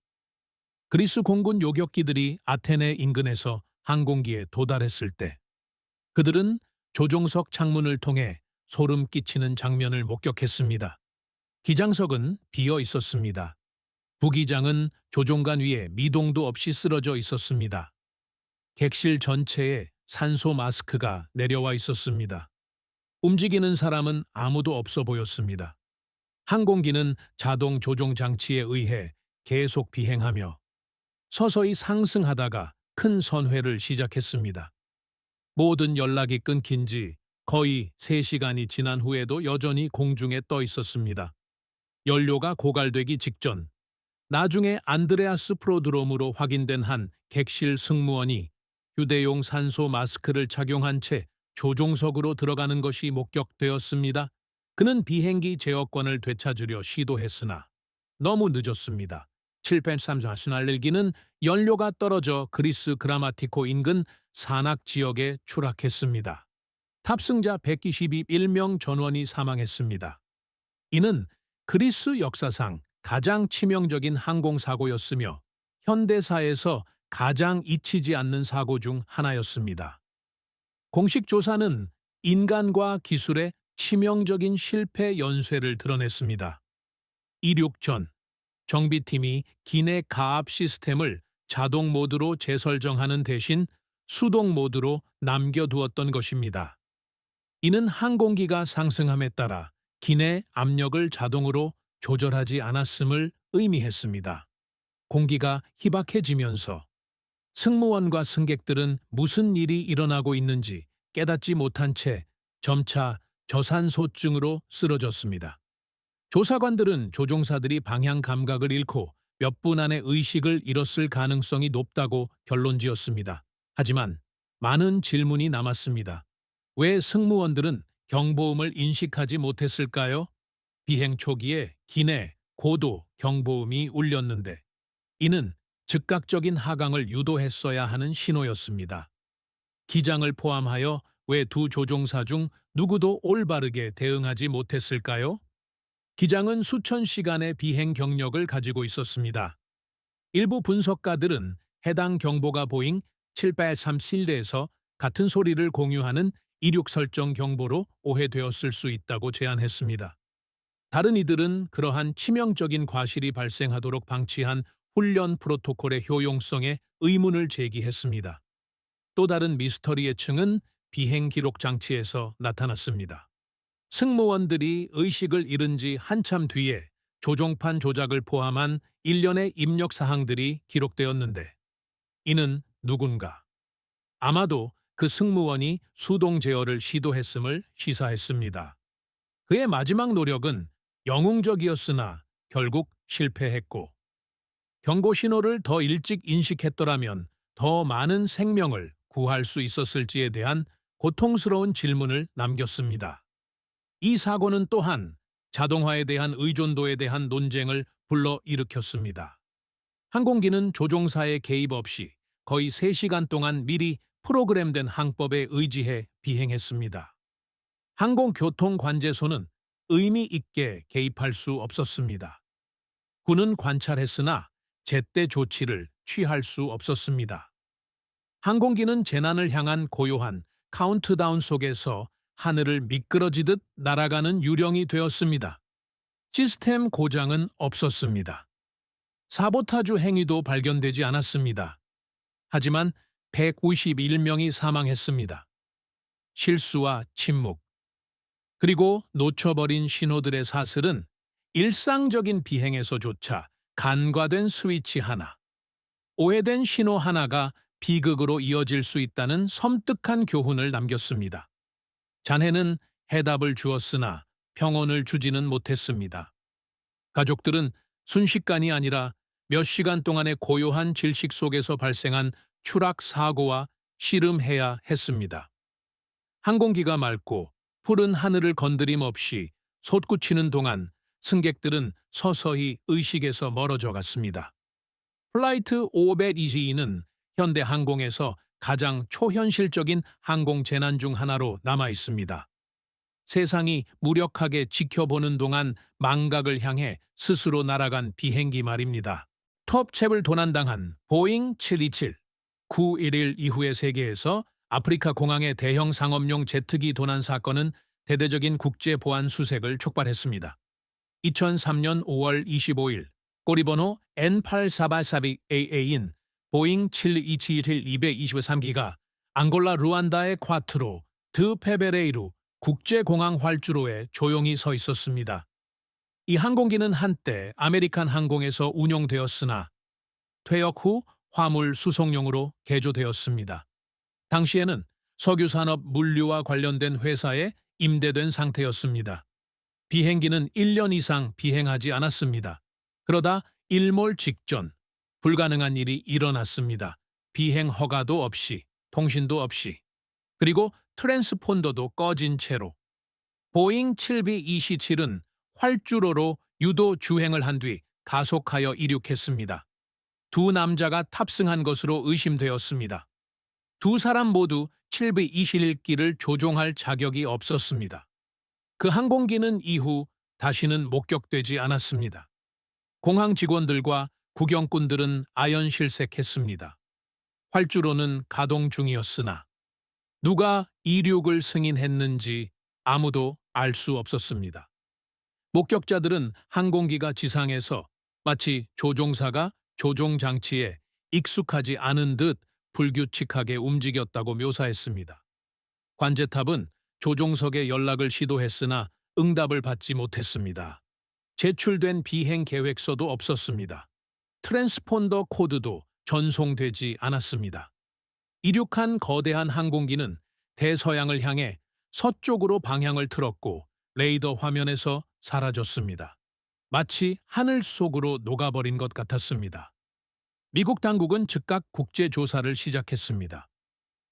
그리스 공군 요격기들이 아테네 인근에서 항공기에 도달했을 때 그들은 조종석 창문을 통해 소름 끼치는 장면을 목격했습니다. 기장석은 비어 있었습니다. 부기장은 조종관 위에 미동도 없이 쓰러져 있었습니다. 객실 전체에 산소 마스크가 내려와 있었습니다. 움직이는 사람은 아무도 없어 보였습니다. 항공기는 자동 조종 장치에 의해 계속 비행하며 서서히 상승하다가 큰 선회를 시작했습니다. 모든 연락이 끊긴 지 거의 3시간이 지난 후에도 여전히 공중에 떠 있었습니다. 연료가 고갈되기 직전, 나중에 안드레아스 프로드롬으로 확인된 한 객실 승무원이 휴대용 산소 마스크를 착용한 채 조종석으로 들어가는 것이 목격되었습니다. 그는 비행기 제어권을 되찾으려 시도했으나 너무 늦었습니다. 703 날릴기는 연료가 떨어져 그리스 그라마티코 인근 산악 지역에 추락했습니다. 탑승자 121명 전원이 사망했습니다. 이는 그리스 역사상 가장 치명적인 항공사고였으며 현대사에서 가장 잊히지 않는 사고 중 하나였습니다. 공식 조사는 인간과 기술의 치명적인 실패 연쇄를 드러냈습니다. 이륙 전, 정비팀이 기내 가압 시스템을 자동 모드로 재설정하는 대신 수동 모드로 남겨두었던 것입니다. 이는 항공기가 상승함에 따라 기내 압력을 자동으로 조절하지 않았음을 의미했습니다. 공기가 희박해지면서 승무원과 승객들은 무슨 일이 일어나고 있는지 깨닫지 못한 채 점차 저산소증으로 쓰러졌습니다. 조사관들은 조종사들이 방향 감각을 잃고 몇 분 안에 의식을 잃었을 가능성이 높다고 결론지었습니다. 하지만 많은 질문이 남았습니다. 왜 승무원들은 경보음을 인식하지 못했을까요? 비행 초기에 기내 고도 경보음이 울렸는데 이는 즉각적인 하강을 유도했어야 하는 신호였습니다. 기장을 포함하여 왜 두 조종사 중 누구도 올바르게 대응하지 못했을까요? 기장은 수천 시간의 비행 경력을 가지고 있었습니다. 일부 분석가들은 해당 경보가 보잉 783실내에서 같은 소리를 공유하는 이륙 설정 경보로 오해되었을 수 있다고 제안했습니다. 다른 이들은 그러한 치명적인 과실이 발생하도록 방치한 훈련 프로토콜의 효용성에 의문을 제기했습니다. 또 다른 미스터리의 층은 비행 기록 장치에서 나타났습니다. 승무원들이 의식을 잃은 지 한참 뒤에 조종판 조작을 포함한 일련의 입력 사항들이 기록되었는데 이는 누군가 아마도 그 승무원이 수동 제어를 시도했음을 시사했습니다. 그의 마지막 노력은 영웅적이었으나 결국 실패했고 경고 신호를 더 일찍 인식했더라면 더 많은 생명을 구할 수 있었을지에 대한 고통스러운 질문을 남겼습니다. 이 사고는 또한 자동화에 대한 의존도에 대한 논쟁을 불러일으켰습니다. 항공기는 조종사의 개입 없이 거의 3시간 동안 미리 프로그램된 항법에 의지해 비행했습니다. 항공교통관제소는 의미 있게 개입할 수 없었습니다. 군은 관찰했으나 제때 조치를 취할 수 없었습니다. 항공기는 재난을 향한 고요한 카운트다운 속에서 하늘을 미끄러지듯 날아가는 유령이 되었습니다. 시스템 고장은 없었습니다. 사보타주 행위도 발견되지 않았습니다. 하지만 151명이 사망했습니다. 실수와 침묵, 그리고 놓쳐버린 신호들의 사슬은 일상적인 비행에서조차 간과된 스위치 하나, 오해된 신호 하나가 비극으로 이어질 수 있다는 섬뜩한 교훈을 남겼습니다. 자네는 해답을 주었으나 평온을 주지는 못했습니다. 가족들은 순식간이 아니라 몇 시간 동안의 고요한 질식 속에서 발생한 추락 사고와 씨름해야 했습니다. 항공기가 맑고 푸른 하늘을 건드림 없이 솟구치는 동안 승객들은 서서히 의식에서 멀어져 갔습니다. 플라이트 522는 현대 항공에서 가장 초현실적인 항공 재난 중 하나로 남아 있습니다. 세상이 무력하게 지켜보는 동안 망각을 향해 스스로 날아간 비행기 말입니다. 톱잽을 도난당한 보잉 727, 911 이후의 세계에서 아프리카 공항의 대형 상업용 제트기 도난 사건은 대대적인 국제 보안 수색을 촉발했습니다. 2003년 5월 25일 꼬리번호 N8442AA인 보잉 727-223기가 앙골라 루안다의 콰트로 드 페베레이루 국제공항 활주로에 조용히 서 있었습니다. 이 항공기는 한때 아메리칸 항공에서 운용되었으나 퇴역 후 화물 수송용으로 개조되었습니다. 당시에는 석유산업 물류와 관련된 회사에 임대된 상태였습니다. 비행기는 1년 이상 비행하지 않았습니다. 그러다 일몰 직전 불가능한 일이 일어났습니다. 비행 허가도 없이, 통신도 없이, 그리고 트랜스폰더도 꺼진 채로. 보잉 7B-27은 활주로로 유도 주행을 한 뒤 가속하여 이륙했습니다. 두 남자가 탑승한 것으로 의심되었습니다. 두 사람 모두 7B-21기를 조종할 자격이 없었습니다. 그 항공기는 이후 다시는 목격되지 않았습니다. 공항 직원들과 구경꾼들은 아연실색했습니다. 활주로는 가동 중이었으나 누가 이륙을 승인했는지 아무도 알 수 없었습니다. 목격자들은 항공기가 지상에서 마치 조종사가 조종 장치에 익숙하지 않은 듯 불규칙하게 움직였다고 묘사했습니다. 관제탑은 조종석에 연락을 시도했으나 응답을 받지 못했습니다. 제출된 비행 계획서도 없었습니다. 트랜스폰더 코드도 전송되지 않았습니다. 이륙한 거대한 항공기는 대서양을 향해 서쪽으로 방향을 틀었고 레이더 화면에서 사라졌습니다. 마치 하늘 속으로 녹아버린 것 같았습니다. 미국 당국은 즉각 국제조사를 시작했습니다.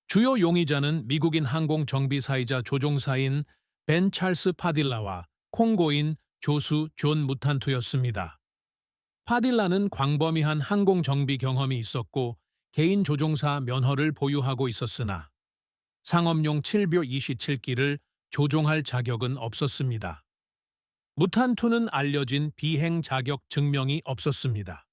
주요 용의자는 미국인 항공정비사이자 조종사인 벤 찰스 파딜라와 콩고인 조수 존 무탄투였습니다. 파딜라는 광범위한 항공정비 경험이 있었고 개인 조종사 면허를 보유하고 있었으나 상업용 727기를 조종할 자격은 없었습니다. 무탄투는 알려진 비행 자격 증명이 없었습니다.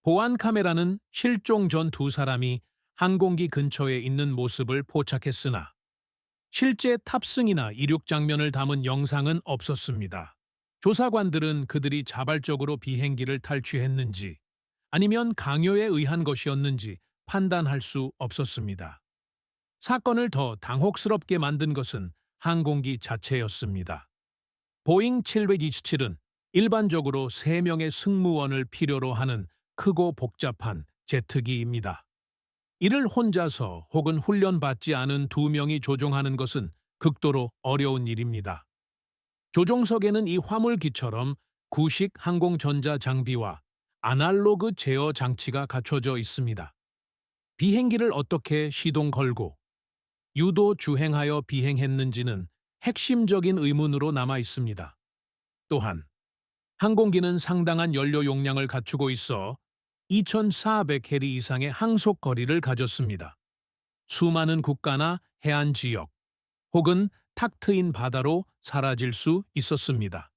보안 카메라는 실종 전 두 사람이 항공기 근처에 있는 모습을 포착했으나 실제 탑승이나 이륙 장면을 담은 영상은 없었습니다. 조사관들은 그들이 자발적으로 비행기를 탈취했는지 아니면 강요에 의한 것이었는지 판단할 수 없었습니다. 사건을 더 당혹스럽게 만든 것은 항공기 자체였습니다. 보잉 727은 일반적으로 3명의 승무원을 필요로 하는 크고 복잡한 제트기입니다. 이를 혼자서 혹은 훈련받지 않은 2명이 조종하는 것은 극도로 어려운 일입니다. 조종석에는 이 화물기처럼 구식 항공전자 장비와 아날로그 제어 장치가 갖춰져 있습니다. 비행기를 어떻게 시동 걸고 유도 주행하여 비행했는지는 핵심적인 의문으로 남아 있습니다. 또한 항공기는 상당한 연료 용량을 갖추고 있어 2,400해리 이상의 항속 거리를 가졌습니다. 수많은 국가나 해안 지역 혹은 탁 트인 바다로 사라질 수 있었습니다.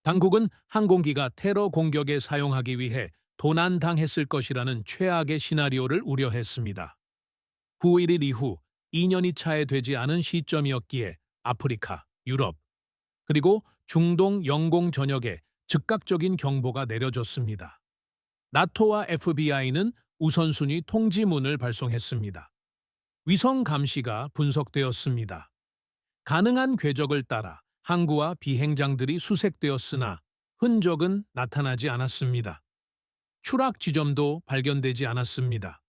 당국은 항공기가 테러 공격에 사용하기 위해 도난당했을 것이라는 최악의 시나리오를 우려했습니다. 9.11 이후 2년이 차에 되지 않은 시점이었기에 아프리카, 유럽, 그리고 중동 영공 전역에 즉각적인 경보가 내려졌습니다. 나토와 FBI는 우선순위 통지문을 발송했습니다. 위성 감시가 분석되었습니다. 가능한 궤적을 따라 항구와 비행장들이 수색되었으나 흔적은 나타나지 않았습니다. 추락 지점도 발견되지 않았습니다.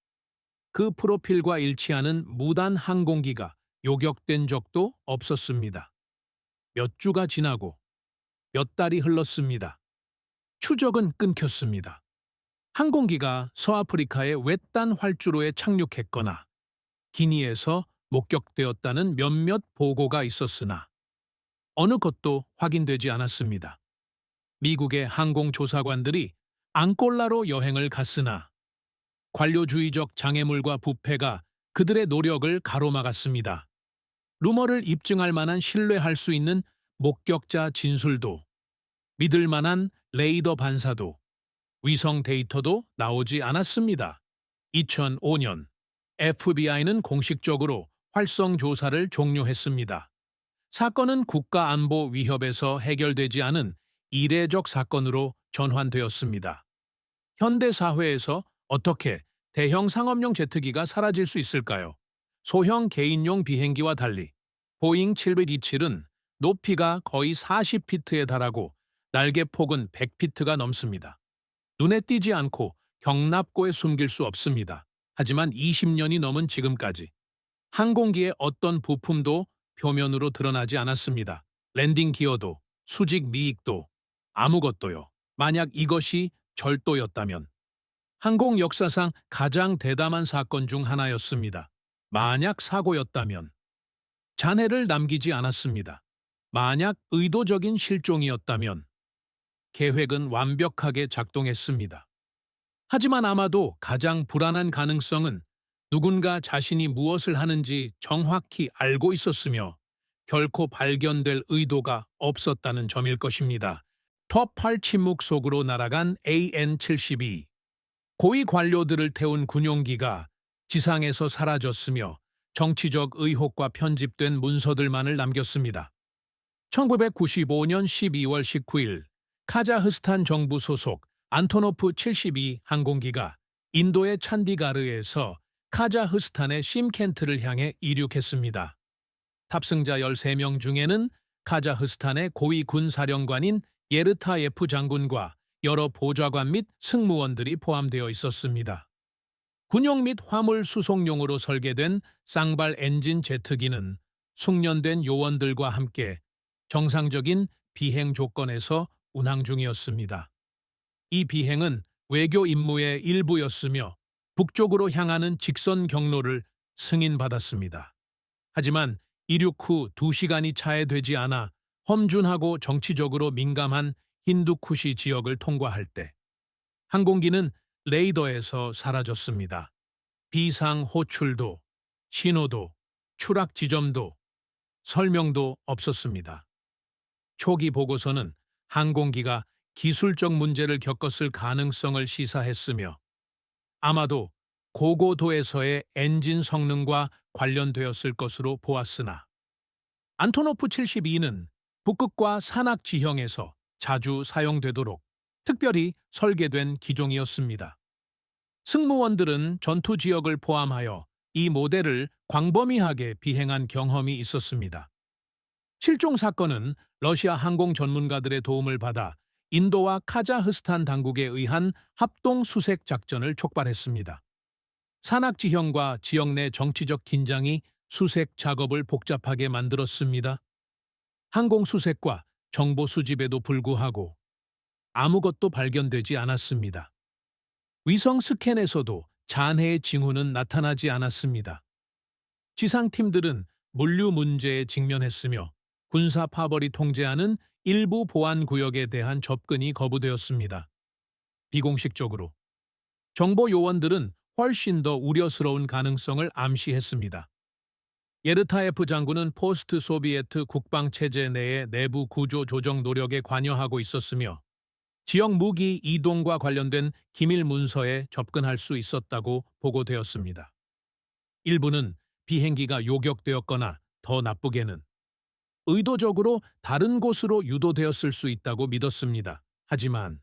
그 프로필과 일치하는 무단 항공기가 요격된 적도 없었습니다. 몇 주가 지나고 몇 달이 흘렀습니다. 추적은 끊겼습니다. 항공기가 서아프리카의 외딴 활주로에 착륙했거나 기니에서 목격되었다는 몇몇 보고가 있었으나 어느 것도 확인되지 않았습니다. 미국의 항공조사관들이 앙골라로 여행을 갔으나 관료주의적 장애물과 부패가 그들의 노력을 가로막았습니다. 루머를 입증할 만한 신뢰할 수 있는 목격자 진술도, 믿을 만한 레이더 반사도, 위성 데이터도 나오지 않았습니다. 2005년 FBI는 공식적으로 활성 조사를 종료했습니다. 사건은 국가안보 위협에서 해결되지 않은 이례적 사건으로 전환되었습니다. 현대 사회에서 어떻게 대형 상업용 제트기가 사라질 수 있을까요? 소형 개인용 비행기와 달리 보잉 727은 높이가 거의 40피트에 달하고 날개 폭은 100피트가 넘습니다. 눈에 띄지 않고 경납고에 숨길 수 없습니다. 하지만 20년이 넘은 지금까지 항공기의 어떤 부품도 표면으로 드러나지 않았습니다. 랜딩 기어도, 수직 미익도, 아무것도요. 만약 이것이 절도였다면 항공 역사상 가장 대담한 사건 중 하나였습니다. 만약 사고였다면 잔해를 남기지 않았습니다. 만약 의도적인 실종이었다면 계획은 완벽하게 작동했습니다. 하지만 아마도 가장 불안한 가능성은 누군가 자신이 무엇을 하는지 정확히 알고 있었으며 결코 발견될 의도가 없었다는 점일 것입니다. 터8 침묵 속으로 날아간 AN-72. 고위 관료들을 태운 군용기가 지상에서 사라졌으며 정치적 의혹과 편집된 문서들만을 남겼습니다. 1995년 12월 19일 카자흐스탄 정부 소속 안토노프 72 항공기가 인도의 찬디가르에서 카자흐스탄의 심켄트를 향해 이륙했습니다. 탑승자 13명 중에는 카자흐스탄의 고위 군사령관인 예르타예프 장군과 여러 보좌관 및 승무원들이 포함되어 있었습니다. 군용 및 화물 수송용으로 설계된 쌍발 엔진 제트기는 숙련된 요원들과 함께 정상적인 비행 조건에서 운항 중이었습니다. 이 비행은 외교 임무의 일부였으며 북쪽으로 향하는 직선 경로를 승인받았습니다. 하지만 이륙 후 2시간이 차에 되지 않아 험준하고 정치적으로 민감한 힌두쿠시 지역을 통과할 때 항공기는 레이더에서 사라졌습니다. 비상 호출도, 신호도, 추락 지점도, 설명도 없었습니다. 초기 보고서는 항공기가 기술적 문제를 겪었을 가능성을 시사했으며 아마도 고고도에서의 엔진 성능과 관련되었을 것으로 보았으나 안토노프 72는 북극과 산악 지형에서 자주 사용되도록 특별히 설계된 기종이었습니다. 승무원들은 전투 지역을 포함하여 이 모델을 광범위하게 비행한 경험이 있었습니다. 실종 사건은 러시아 항공 전문가들의 도움을 받아 인도와 카자흐스탄 당국에 의한 합동 수색 작전을 촉발했습니다. 산악 지형과 지역 내 정치적 긴장이 수색 작업을 복잡하게 만들었습니다. 항공 수색과 정보 수집에도 불구하고 아무것도 발견되지 않았습니다. 위성 스캔에서도 잔해의 징후는 나타나지 않았습니다. 지상팀들은 물류 문제에 직면했으며 군사 파벌이 통제하는 일부 보안 구역에 대한 접근이 거부되었습니다. 비공식적으로 정보 요원들은 훨씬 더 우려스러운 가능성을 암시했습니다. 예르타예프 장군은 포스트 소비에트 국방 체제 내의 내부 구조 조정 노력에 관여하고 있었으며 지역 무기 이동과 관련된 기밀 문서에 접근할 수 있었다고 보고되었습니다. 일부는 비행기가 요격되었거나 더 나쁘게는 의도적으로 다른 곳으로 유도되었을 수 있다고 믿었습니다. 하지만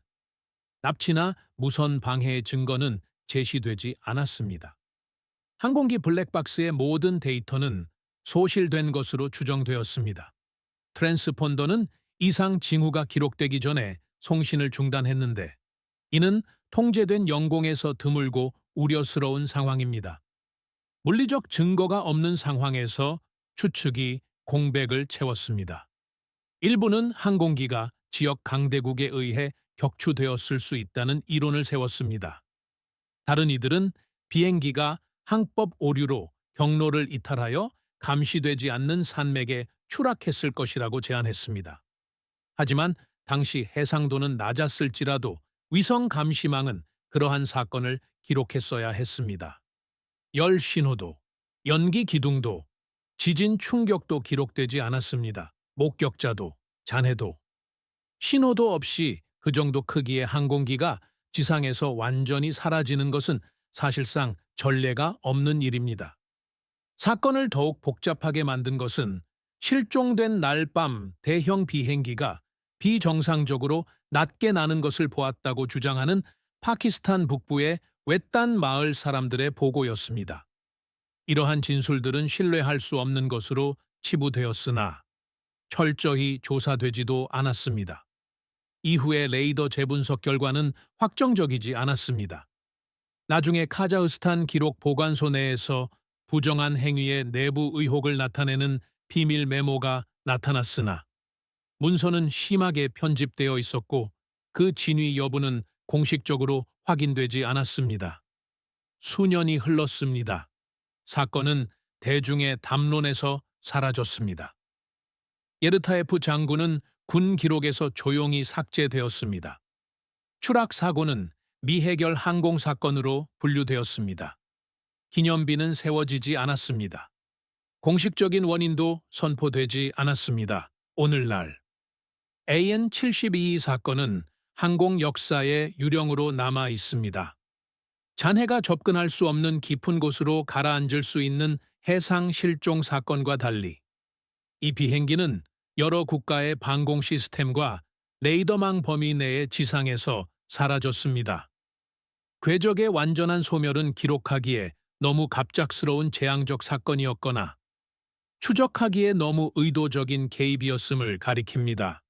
납치나 무선 방해의 증거는 제시되지 않았습니다. 항공기 블랙박스의 모든 데이터는 소실된 것으로 추정되었습니다. 트랜스폰더는 이상 징후가 기록되기 전에 송신을 중단했는데 이는 통제된 영공에서 드물고 우려스러운 상황입니다. 물리적 증거가 없는 상황에서 추측이 공백을 채웠습니다. 일부는 항공기가 지역 강대국에 의해 격추되었을 수 있다는 이론을 세웠습니다. 다른 이들은 비행기가 항법 오류로 경로를 이탈하여 감시되지 않는 산맥에 추락했을 것이라고 제안했습니다. 하지만 당시 해상도는 낮았을지라도 위성 감시망은 그러한 사건을 기록했어야 했습니다. 열 신호도, 연기 기둥도, 지진 충격도 기록되지 않았습니다. 목격자도, 잔해도, 신호도 없이 그 정도 크기의 항공기가 지상에서 완전히 사라지는 것은 사실상 전례가 없는 일입니다. 사건을 더욱 복잡하게 만든 것은 실종된 날 밤 대형 비행기가 비정상적으로 낮게 나는 것을 보았다고 주장하는 파키스탄 북부의 외딴 마을 사람들의 보고였습니다. 이러한 진술들은 신뢰할 수 없는 것으로 치부되었으나 철저히 조사되지도 않았습니다. 이후에 레이더 재분석 결과는 확정적이지 않았습니다. 나중에 카자흐스탄 기록 보관소 내에서 부정한 행위의 내부 의혹을 나타내는 비밀 메모가 나타났으나 문서는 심하게 편집되어 있었고 그 진위 여부는 공식적으로 확인되지 않았습니다. 수년이 흘렀습니다. 사건은 대중의 담론에서 사라졌습니다. 예르타예프 장군은 군 기록에서 조용히 삭제되었습니다. 추락 사고는 미해결 항공 사건으로 분류되었습니다. 기념비는 세워지지 않았습니다. 공식적인 원인도 선포되지 않았습니다. 오늘날 AN-72 사건은 항공 역사의 유령으로 남아 있습니다. 잔해가 접근할 수 없는 깊은 곳으로 가라앉을 수 있는 해상 실종 사건과 달리 이 비행기는 여러 국가의 방공 시스템과 레이더망 범위 내의 지상에서 사라졌습니다. 궤적의 완전한 소멸은 기록하기에 너무 갑작스러운 재앙적 사건이었거나 추적하기에 너무 의도적인 개입이었음을 가리킵니다.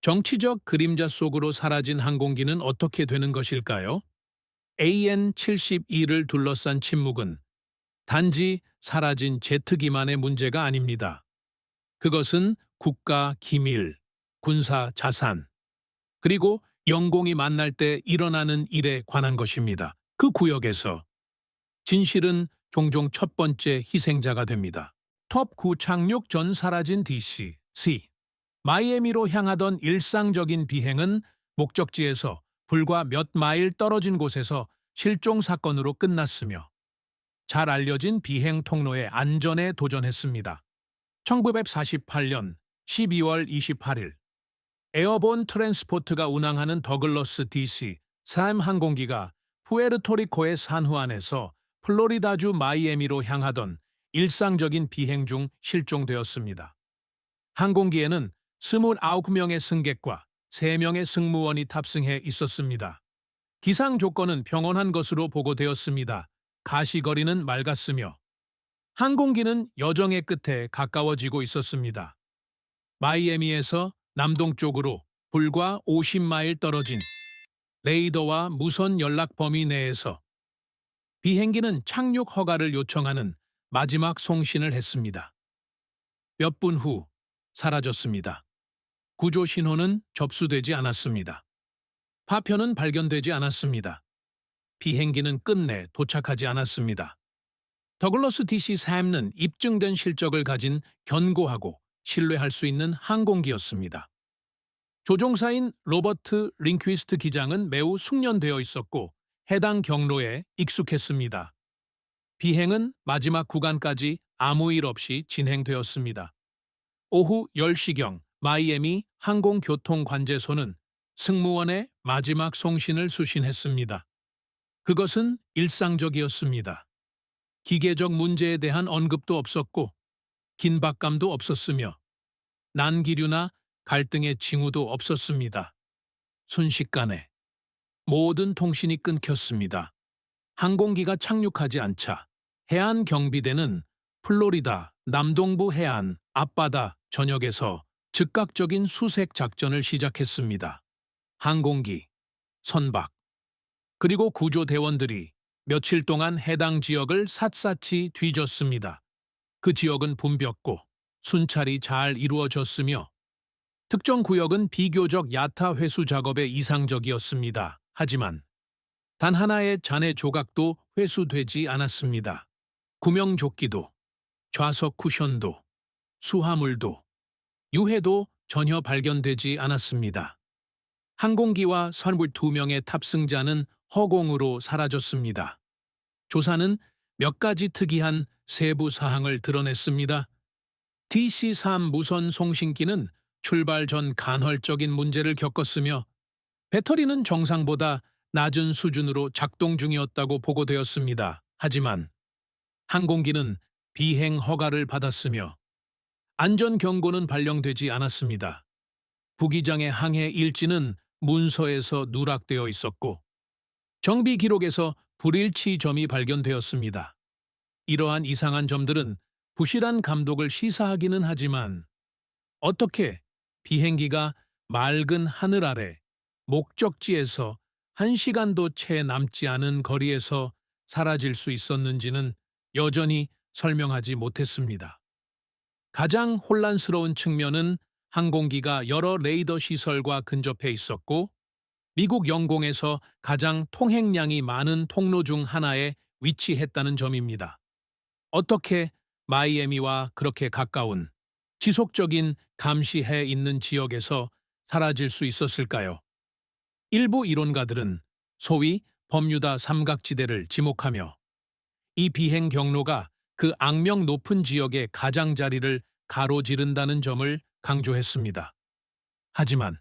정치적 그림자 속으로 사라진 항공기는 어떻게 되는 것일까요? AN-72를 둘러싼 침묵은 단지 사라진 제트기만의 문제가 아닙니다. 그것은 국가 기밀, 군사 자산, 그리고 영공이 만날 때 일어나는 일에 관한 것입니다. 그 구역에서 진실은 종종 첫 번째 희생자가 됩니다. 톱9 착륙 전 사라진 DC-C. 마이애미로 향하던 일상적인 비행은 목적지에서 불과 몇 마일 떨어진 곳에서 실종 사건으로 끝났으며 잘 알려진 비행 통로의 안전에 도전했습니다. 1948년 12월 28일 에어본 트랜스포트가 운항하는 더글러스 DC-3 항공기가 푸에르토리코의 산후안에서 플로리다주 마이애미로 향하던 일상적인 비행 중 실종되었습니다. 항공기에는 29명의 승객과 3명의 승무원이 탑승해 있었습니다. 기상 조건은 평온한 것으로 보고되었습니다. 가시거리는 맑았으며 항공기는 여정의 끝에 가까워지고 있었습니다. 마이애미에서 남동쪽으로 불과 50마일 떨어진 레이더와 무선 연락 범위 내에서 비행기는 착륙 허가를 요청하는 마지막 송신을 했습니다. 몇 분 후 사라졌습니다. 구조 신호는 접수되지 않았습니다. 파편은 발견되지 않았습니다. 비행기는 끝내 도착하지 않았습니다. 더글러스 DC-3는 입증된 실적을 가진 견고하고 신뢰할 수 있는 항공기였습니다. 조종사인 로버트 링퀴스트 기장은 매우 숙련되어 있었고 해당 경로에 익숙했습니다. 비행은 마지막 구간까지 아무 일 없이 진행되었습니다. 오후 10시경 마이애미 항공교통관제소는 승무원의 마지막 송신을 수신했습니다. 그것은 일상적이었습니다. 기계적 문제에 대한 언급도 없었고 긴박감도 없었으며 난기류나 갈등의 징후도 없었습니다. 순식간에 모든 통신이 끊겼습니다. 항공기가 착륙하지 않자 해안경비대는 플로리다 남동부 해안 앞바다 전역에서 즉각적인 수색 작전을 시작했습니다. 항공기, 선박, 그리고 구조대원들이 며칠 동안 해당 지역을 샅샅이 뒤졌습니다. 그 지역은 붐볐고 순찰이 잘 이루어졌으며 특정 구역은 비교적 야타 회수 작업에 이상적이었습니다. 하지만 단 하나의 잔해 조각도 회수되지 않았습니다. 구명조끼도, 좌석 쿠션도, 수화물도, 유해도 전혀 발견되지 않았습니다. 항공기와 선물 2명의 탑승자는 허공으로 사라졌습니다. 조사는 몇 가지 특이한 세부 사항을 드러냈습니다. DC-3 무선 송신기는 출발 전 간헐적인 문제를 겪었으며 배터리는 정상보다 낮은 수준으로 작동 중이었다고 보고되었습니다. 하지만 항공기는 비행 허가를 받았으며 안전 경고는 발령되지 않았습니다. 부기장의 항해 일지는 문서에서 누락되어 있었고 정비 기록에서 불일치 점이 발견되었습니다. 이러한 이상한 점들은 부실한 감독을 시사하기는 하지만 어떻게 비행기가 맑은 하늘 아래 목적지에서 1시간도 채 남지 않은 거리에서 사라질 수 있었는지는 여전히 설명하지 못했습니다. 가장 혼란스러운 측면은 항공기가 여러 레이더 시설과 근접해 있었고 미국 영공에서 가장 통행량이 많은 통로 중 하나에 위치했다는 점입니다. 어떻게 마이애미와 그렇게 가까운 지속적인 감시해 있는 지역에서 사라질 수 있었을까요? 일부 이론가들은 소위 버뮤다 삼각지대를 지목하며 이 비행 경로가 그 악명 높은 지역의 가장자리를 가로지른다는 점을 강조했습니다. 하지만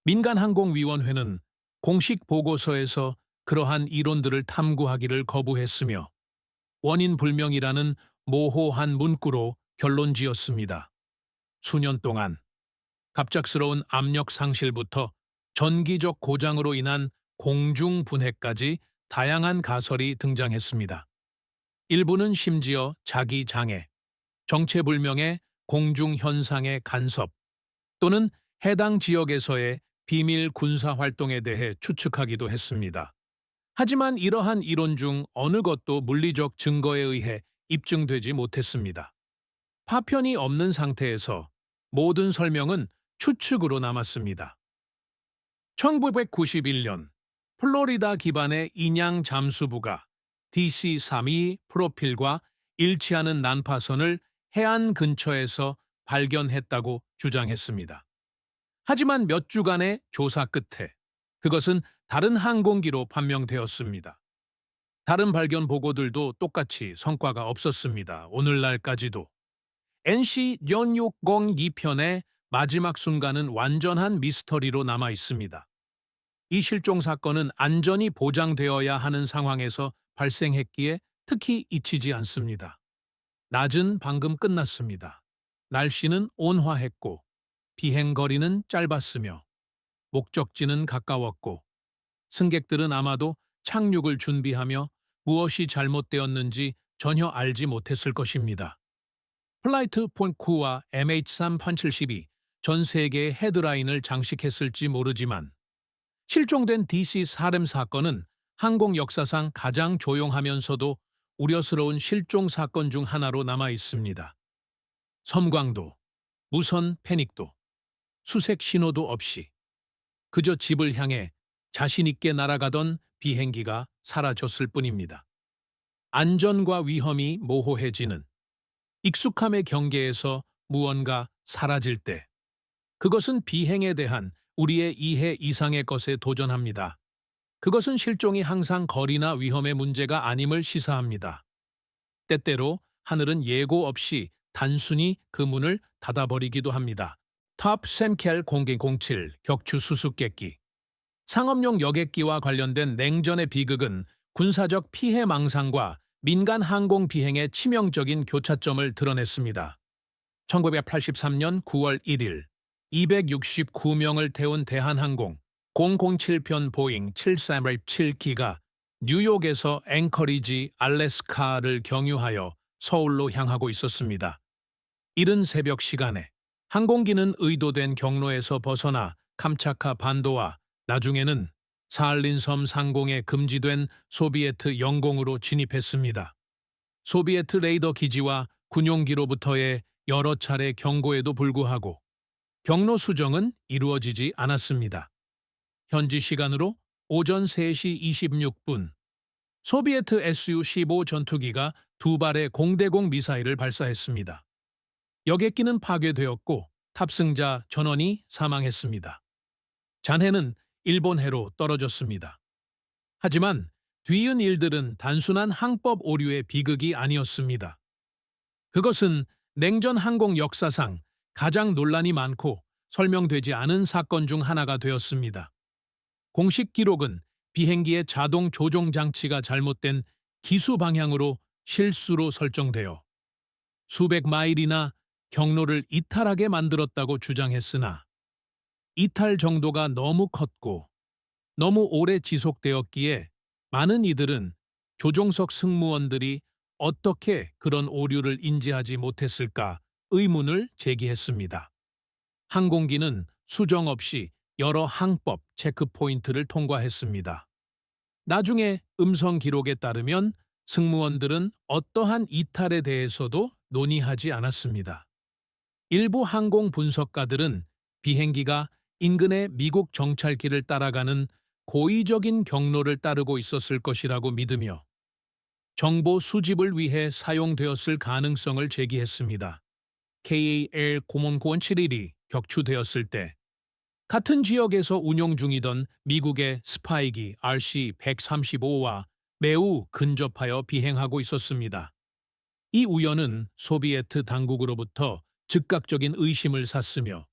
민간항공위원회는 공식 보고서에서 그러한 이론들을 탐구하기를 거부했으며 원인 불명이라는 모호한 문구로 결론지었습니다. 수년 동안 갑작스러운 압력 상실부터 전기적 고장으로 인한 공중 분해까지 다양한 가설이 등장했습니다. 일부는 심지어 자기 장애, 정체불명의 공중 현상의 간섭 또는 해당 지역에서의 비밀 군사 활동에 대해 추측하기도 했습니다. 하지만 이러한 이론 중 어느 것도 물리적 증거에 의해 입증되지 못했습니다. 파편이 없는 상태에서 모든 설명은 추측으로 남았습니다. 1991년 플로리다 기반의 인양 잠수부가 DC-32 프로필과 일치하는 난파선을 해안 근처에서 발견했다고 주장했습니다. 하지만 몇 주간의 조사 끝에 그것은 다른 항공기로 판명되었습니다. 다른 발견 보고들도 똑같이 성과가 없었습니다. 오늘날까지도. NC-1602편의 마지막 순간은 완전한 미스터리로 남아 있습니다. 이 실종 사건은 안전이 보장되어야 하는 상황에서 발생했기에 특히 잊히지 않습니다. 낮은 방금 끝났습니다. 날씨는 온화했고 비행거리는 짧았으며 목적지는 가까웠고 승객들은 아마도 착륙을 준비하며 무엇이 잘못되었는지 전혀 알지 못했을 것입니다. 플라이트 폰쿠와 MH3-872 전 세계의 헤드라인을 장식했을지 모르지만 실종된 DC-4렘 사건은 항공 역사상 가장 조용하면서도 우려스러운 실종 사건 중 하나로 남아 있습니다. 섬광도, 무선 패닉도, 수색 신호도 없이 그저 집을 향해 자신 있게 날아가던 비행기가 사라졌을 뿐입니다. 안전과 위험이 모호해지는 익숙함의 경계에서 무언가 사라질 때 그것은 비행에 대한 우리의 이해 이상의 것에 도전합니다. 그것은 실종이 항상 거리나 위험의 문제가 아님을 시사합니다. 때때로 하늘은 예고 없이 단순히 그 문을 닫아버리기도 합니다. 탑 샘켈 0007 격추 수수께끼 상업용 여객기와 관련된 냉전의 비극은 군사적 피해 망상과 민간 항공 비행의 치명적인 교차점을 드러냈습니다. 1983년 9월 1일 269명을 태운 대한항공 007편 보잉 737기가 뉴욕에서 앵커리지, 알래스카를 경유하여 서울로 향하고 있었습니다. 이른 새벽 시간에 항공기는 의도된 경로에서 벗어나 캄차카 반도와 나중에는 사할린섬 상공에 금지된 소비에트 영공으로 진입했습니다. 소비에트 레이더 기지와 군용기로부터의 여러 차례 경고에도 불구하고 경로 수정은 이루어지지 않았습니다. 현지 시간으로 오전 3시 26분 소비에트 Su-15 전투기가 2발의 공대공 미사일을 발사했습니다. 여객기는 파괴되었고 탑승자 전원이 사망했습니다. 잔해는 일본해로 떨어졌습니다. 하지만 뒤이은 일들은 단순한 항법 오류의 비극이 아니었습니다. 그것은 냉전 항공 역사상 가장 논란이 많고 설명되지 않은 사건 중 하나가 되었습니다. 공식 기록은 비행기의 자동 조종 장치가 잘못된 기수 방향으로 실수로 설정되어 수백 마일이나 경로를 이탈하게 만들었다고 주장했으나 이탈 정도가 너무 컸고 너무 오래 지속되었기에 많은 이들은 조종석 승무원들이 어떻게 그런 오류를 인지하지 못했을까 의문을 제기했습니다. 항공기는 수정 없이 여러 항법 체크포인트를 통과했습니다. 나중에 음성 기록에 따르면 승무원들은 어떠한 이탈에 대해서도 논의하지 않았습니다. 일부 항공 분석가들은 비행기가 인근의 미국 정찰기를 따라가는 고의적인 경로를 따르고 있었을 것이라고 믿으며 정보 수집을 위해 사용되었을 가능성을 제기했습니다. KAL 00917일이 격추되었을 때 같은 지역에서 운용 중이던 미국의 스파이기 RC-135와 매우 근접하여 비행하고 있었습니다. 이 우연은 소비에트 당국으로부터 즉각적인 의심을 샀으며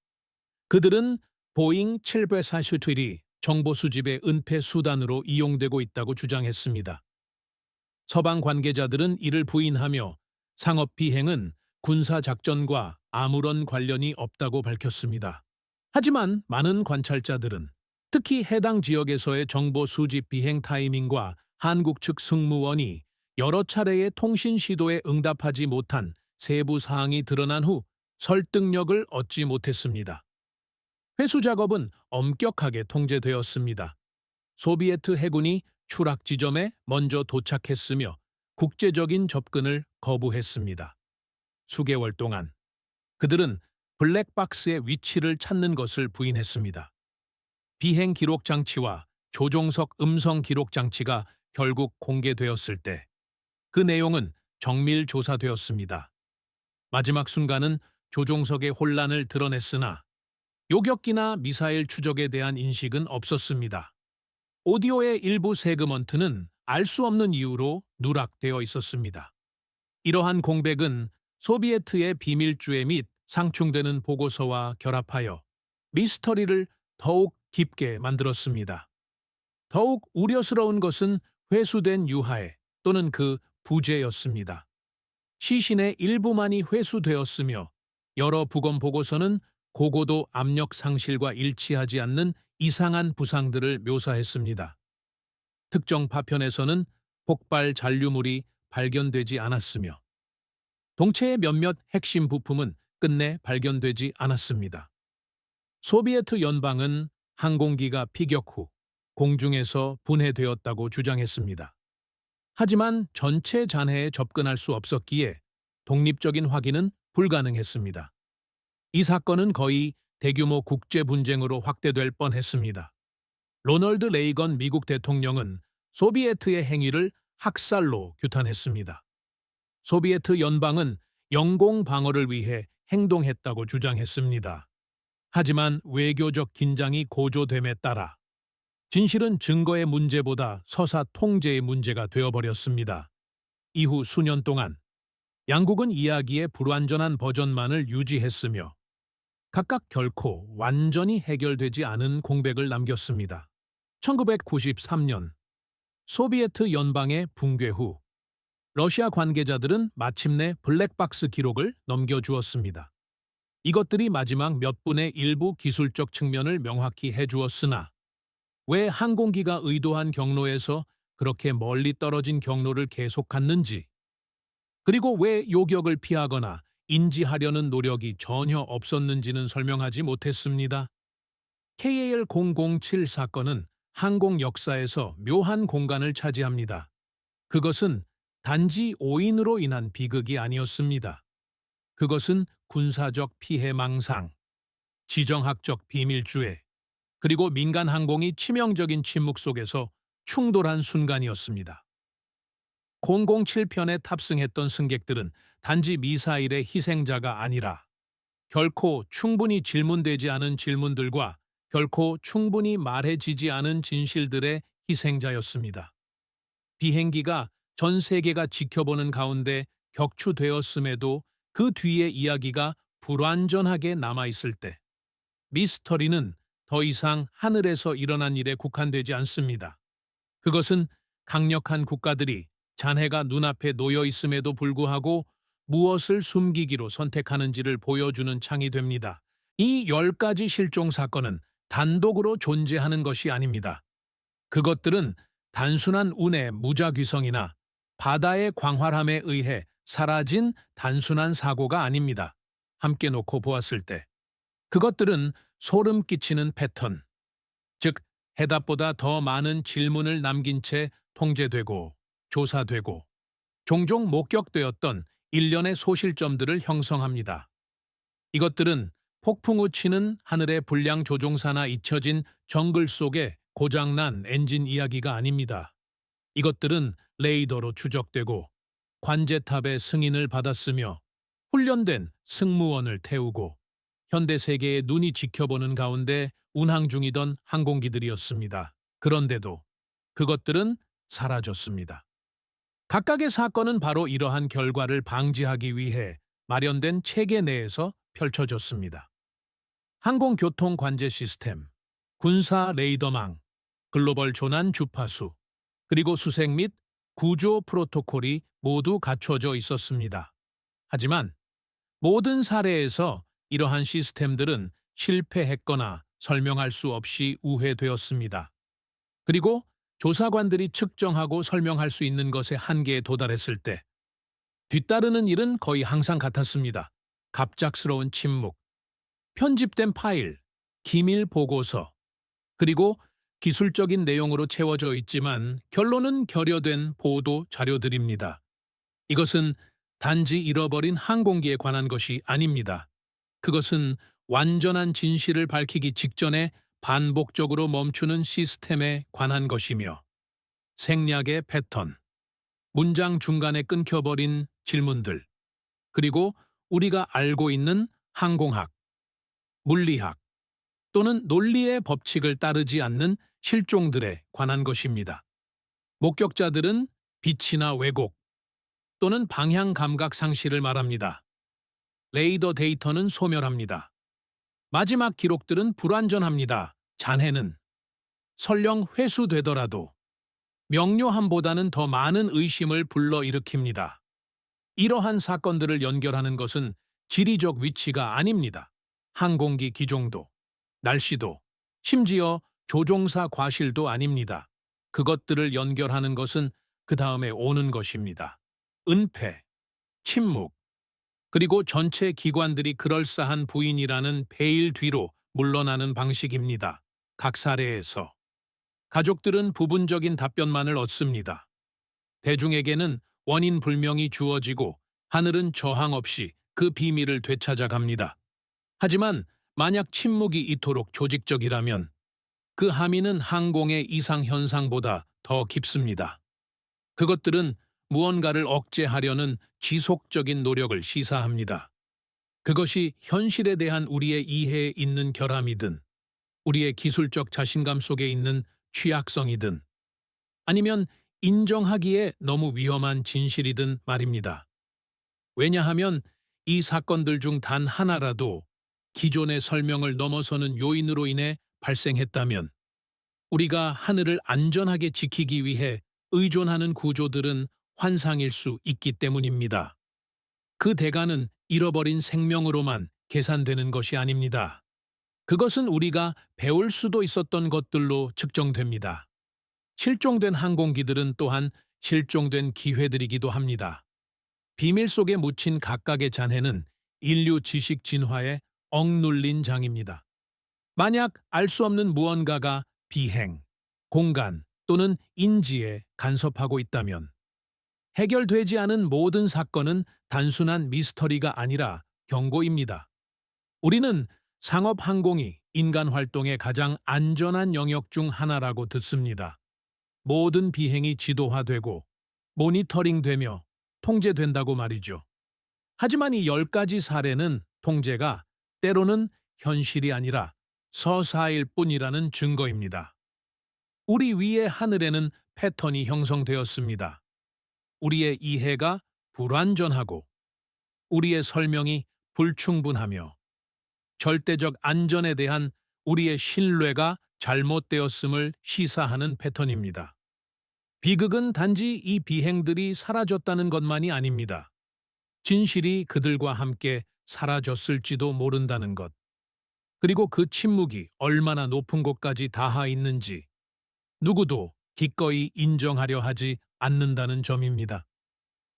그들은 보잉 747이 정보 수집의 은폐 수단으로 이용되고 있다고 주장했습니다. 서방 관계자들은 이를 부인하며 상업 비행은 군사 작전과 아무런 관련이 없다고 밝혔습니다. 하지만 많은 관찰자들은 특히 해당 지역에서의 정보 수집 비행 타이밍과 한국 측 승무원이 여러 차례의 통신 시도에 응답하지 못한 세부 사항이 드러난 후 설득력을 얻지 못했습니다. 회수 작업은 엄격하게 통제되었습니다. 소비에트 해군이 추락 지점에 먼저 도착했으며 국제적인 접근을 거부했습니다. 수개월 동안 그들은 블랙박스의 위치를 찾는 것을 부인했습니다. 비행 기록 장치와 조종석 음성 기록 장치가 결국 공개되었을 때 그 내용은 정밀 조사되었습니다. 마지막 순간은 조종석의 혼란을 드러냈으나 요격기나 미사일 추적에 대한 인식은 없었습니다. 오디오의 일부 세그먼트는 알 수 없는 이유로 누락되어 있었습니다. 이러한 공백은 소비에트의 비밀주의 및 상충되는 보고서와 결합하여 미스터리를 더욱 깊게 만들었습니다. 더욱 우려스러운 것은 회수된 유하에 또는 그 부재였습니다. 시신의 일부만이 회수되었으며 여러 부검 보고서는 고고도 압력 상실과 일치하지 않는 이상한 부상들을 묘사했습니다. 특정 파편에서는 폭발 잔류물이 발견되지 않았으며 동체의 몇몇 핵심 부품은 끝내 발견되지 않았습니다. 소비에트 연방은 항공기가 피격 후 공중에서 분해되었다고 주장했습니다. 하지만 전체 잔해에 접근할 수 없었기에 독립적인 확인은 불가능했습니다. 이 사건은 거의 대규모 국제 분쟁으로 확대될 뻔했습니다. 로널드 레이건 미국 대통령은 소비에트의 행위를 학살로 규탄했습니다. 소비에트 연방은 영공 방어를 위해 행동했다고 주장했습니다. 하지만 외교적 긴장이 고조됨에 따라 진실은 증거의 문제보다 서사 통제의 문제가 되어버렸습니다. 이후 수년 동안 양국은 이야기의 불완전한 버전만을 유지했으며 각각 결코 완전히 해결되지 않은 공백을 남겼습니다. 1993년 소비에트 연방의 붕괴 후 러시아 관계자들은 마침내 블랙박스 기록을 넘겨주었습니다. 이것들이 마지막 몇 분의 일부 기술적 측면을 명확히 해주었으나 왜 항공기가 의도한 경로에서 그렇게 멀리 떨어진 경로를 계속 갔는지, 그리고 왜 요격을 피하거나 인지하려는 노력이 전혀 없었는지는 설명하지 못했습니다. KAL007 사건은 항공 역사에서 묘한 공간을 차지합니다. 그것은 단지 오인으로 인한 비극이 아니었습니다. 그것은 군사적 피해 망상, 지정학적 비밀주의, 그리고 민간 항공이 치명적인 침묵 속에서 충돌한 순간이었습니다. 007편에 탑승했던 승객들은 단지 미사일의 희생자가 아니라 결코 충분히 질문되지 않은 질문들과 결코 충분히 말해지지 않은 진실들의 희생자였습니다. 비행기가 전 세계가 지켜보는 가운데 격추되었음에도 그 뒤의 이야기가 불완전하게 남아있을 때 미스터리는 더 이상 하늘에서 일어난 일에 국한되지 않습니다. 그것은 강력한 국가들이 잔해가 눈앞에 놓여 있음에도 불구하고 무엇을 숨기기로 선택하는지를 보여주는 창이 됩니다. 이 10가지 실종 사건은 단독으로 존재하는 것이 아닙니다. 그것들은 단순한 운의 무작위성이나 바다의 광활함에 의해 사라진 단순한 사고가 아닙니다. 함께 놓고 보았을 때 그것들은 소름 끼치는 패턴, 즉 해답보다 더 많은 질문을 남긴 채 통제되고 조사되고 종종 목격되었던 일련의 소실점들을 형성합니다. 이것들은 폭풍우 치는 하늘의 불량 조종사나 잊혀진 정글 속의 고장난 엔진 이야기가 아닙니다. 이것들은 레이더로 추적되고 관제탑의 승인을 받았으며 훈련된 승무원을 태우고 현대 세계의 눈이 지켜보는 가운데 운항 중이던 항공기들이었습니다. 그런데도 그것들은 사라졌습니다. 각각의 사건은 바로 이러한 결과를 방지하기 위해 마련된 체계 내에서 펼쳐졌습니다. 항공교통 관제 시스템, 군사 레이더망, 글로벌 조난 주파수, 그리고 수색 및 구조 프로토콜이 모두 갖춰져 있었습니다. 하지만 모든 사례에서 이러한 시스템들은 실패했거나 설명할 수 없이 우회되었습니다. 그리고 조사관들이 측정하고 설명할 수 있는 것의 한계에 도달했을 때 뒤따르는 일은 거의 항상 같았습니다. 갑작스러운 침묵, 편집된 파일, 기밀 보고서, 그리고 기술적인 내용으로 채워져 있지만 결론은 결여된 보도 자료들입니다. 이것은 단지 잃어버린 항공기에 관한 것이 아닙니다. 그것은 완전한 진실을 밝히기 직전에 반복적으로 멈추는 시스템에 관한 것이며 생략의 패턴, 문장 중간에 끊겨버린 질문들, 그리고 우리가 알고 있는 항공학, 물리학 또는 논리의 법칙을 따르지 않는 실종들에 관한 것입니다. 목격자들은 빛이나 왜곡 또는 방향 감각 상실을 말합니다. 레이더 데이터는 소멸합니다. 마지막 기록들은 불완전합니다. 잔해는 설령 회수되더라도 명료함보다는 더 많은 의심을 불러일으킵니다. 이러한 사건들을 연결하는 것은 지리적 위치가 아닙니다. 항공기 기종도, 날씨도, 심지어 조종사 과실도 아닙니다. 그것들을 연결하는 것은 그 다음에 오는 것입니다. 은폐, 침묵, 그리고 전체 기관들이 그럴싸한 부인이라는 베일 뒤로 물러나는 방식입니다. 각 사례에서 가족들은 부분적인 답변만을 얻습니다. 대중에게는 원인 불명이 주어지고 하늘은 저항 없이 그 비밀을 되찾아갑니다. 하지만 만약 침묵이 이토록 조직적이라면 그 함의는 항공의 이상 현상보다 더 깊습니다. 그것들은 무언가를 억제하려는 지속적인 노력을 시사합니다. 그것이 현실에 대한 우리의 이해에 있는 결함이든, 우리의 기술적 자신감 속에 있는 취약성이든, 아니면 인정하기에 너무 위험한 진실이든 말입니다. 왜냐하면 이 사건들 중 단 하나라도 기존의 설명을 넘어서는 요인으로 인해 발생했다면 우리가 하늘을 안전하게 지키기 위해 의존하는 구조들은 환상일 수 있기 때문입니다. 그 대가는 잃어버린 생명으로만 계산되는 것이 아닙니다. 그것은 우리가 배울 수도 있었던 것들로 측정됩니다. 실종된 항공기들은 또한 실종된 기회들이기도 합니다. 비밀 속에 묻힌 각각의 잔해는 인류 지식 진화에 억눌린 장입니다. 만약 알 수 없는 무언가가 비행, 공간 또는 인지에 간섭하고 있다면 해결되지 않은 모든 사건은 단순한 미스터리가 아니라 경고입니다. 우리는 상업항공이 인간 활동의 가장 안전한 영역 중 하나라고 듣습니다. 모든 비행이 지도화되고 모니터링되며 통제된다고 말이죠. 하지만 이 10가지 사례는 통제가 때로는 현실이 아니라 서사일 뿐이라는 증거입니다. 우리 위의 하늘에는 패턴이 형성되었습니다. 우리의 이해가 불완전하고 우리의 설명이 불충분하며 절대적 안전에 대한 우리의 신뢰가 잘못되었음을 시사하는 패턴입니다. 비극은 단지 이 비행들이 사라졌다는 것만이 아닙니다. 진실이 그들과 함께 사라졌을지도 모른다는 것. 그리고 그 침묵이 얼마나 높은 곳까지 닿아 있는지 누구도 기꺼이 인정하려 하지 않는다는 점입니다.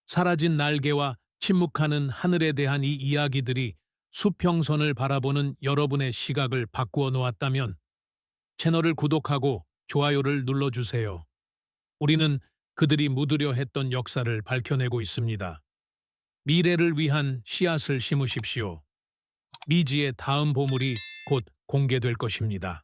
사라진 날개와 침묵하는 하늘에 대한 이 이야기들이 수평선을 바라보는 여러분의 시각을 바꾸어 놓았다면 채널을 구독하고 좋아요를 눌러주세요. 우리는 그들이 묻으려 했던 역사를 밝혀내고 있습니다. 미래를 위한 씨앗을 심으십시오. 미지의 다음 보물이 곧 공개될 것입니다.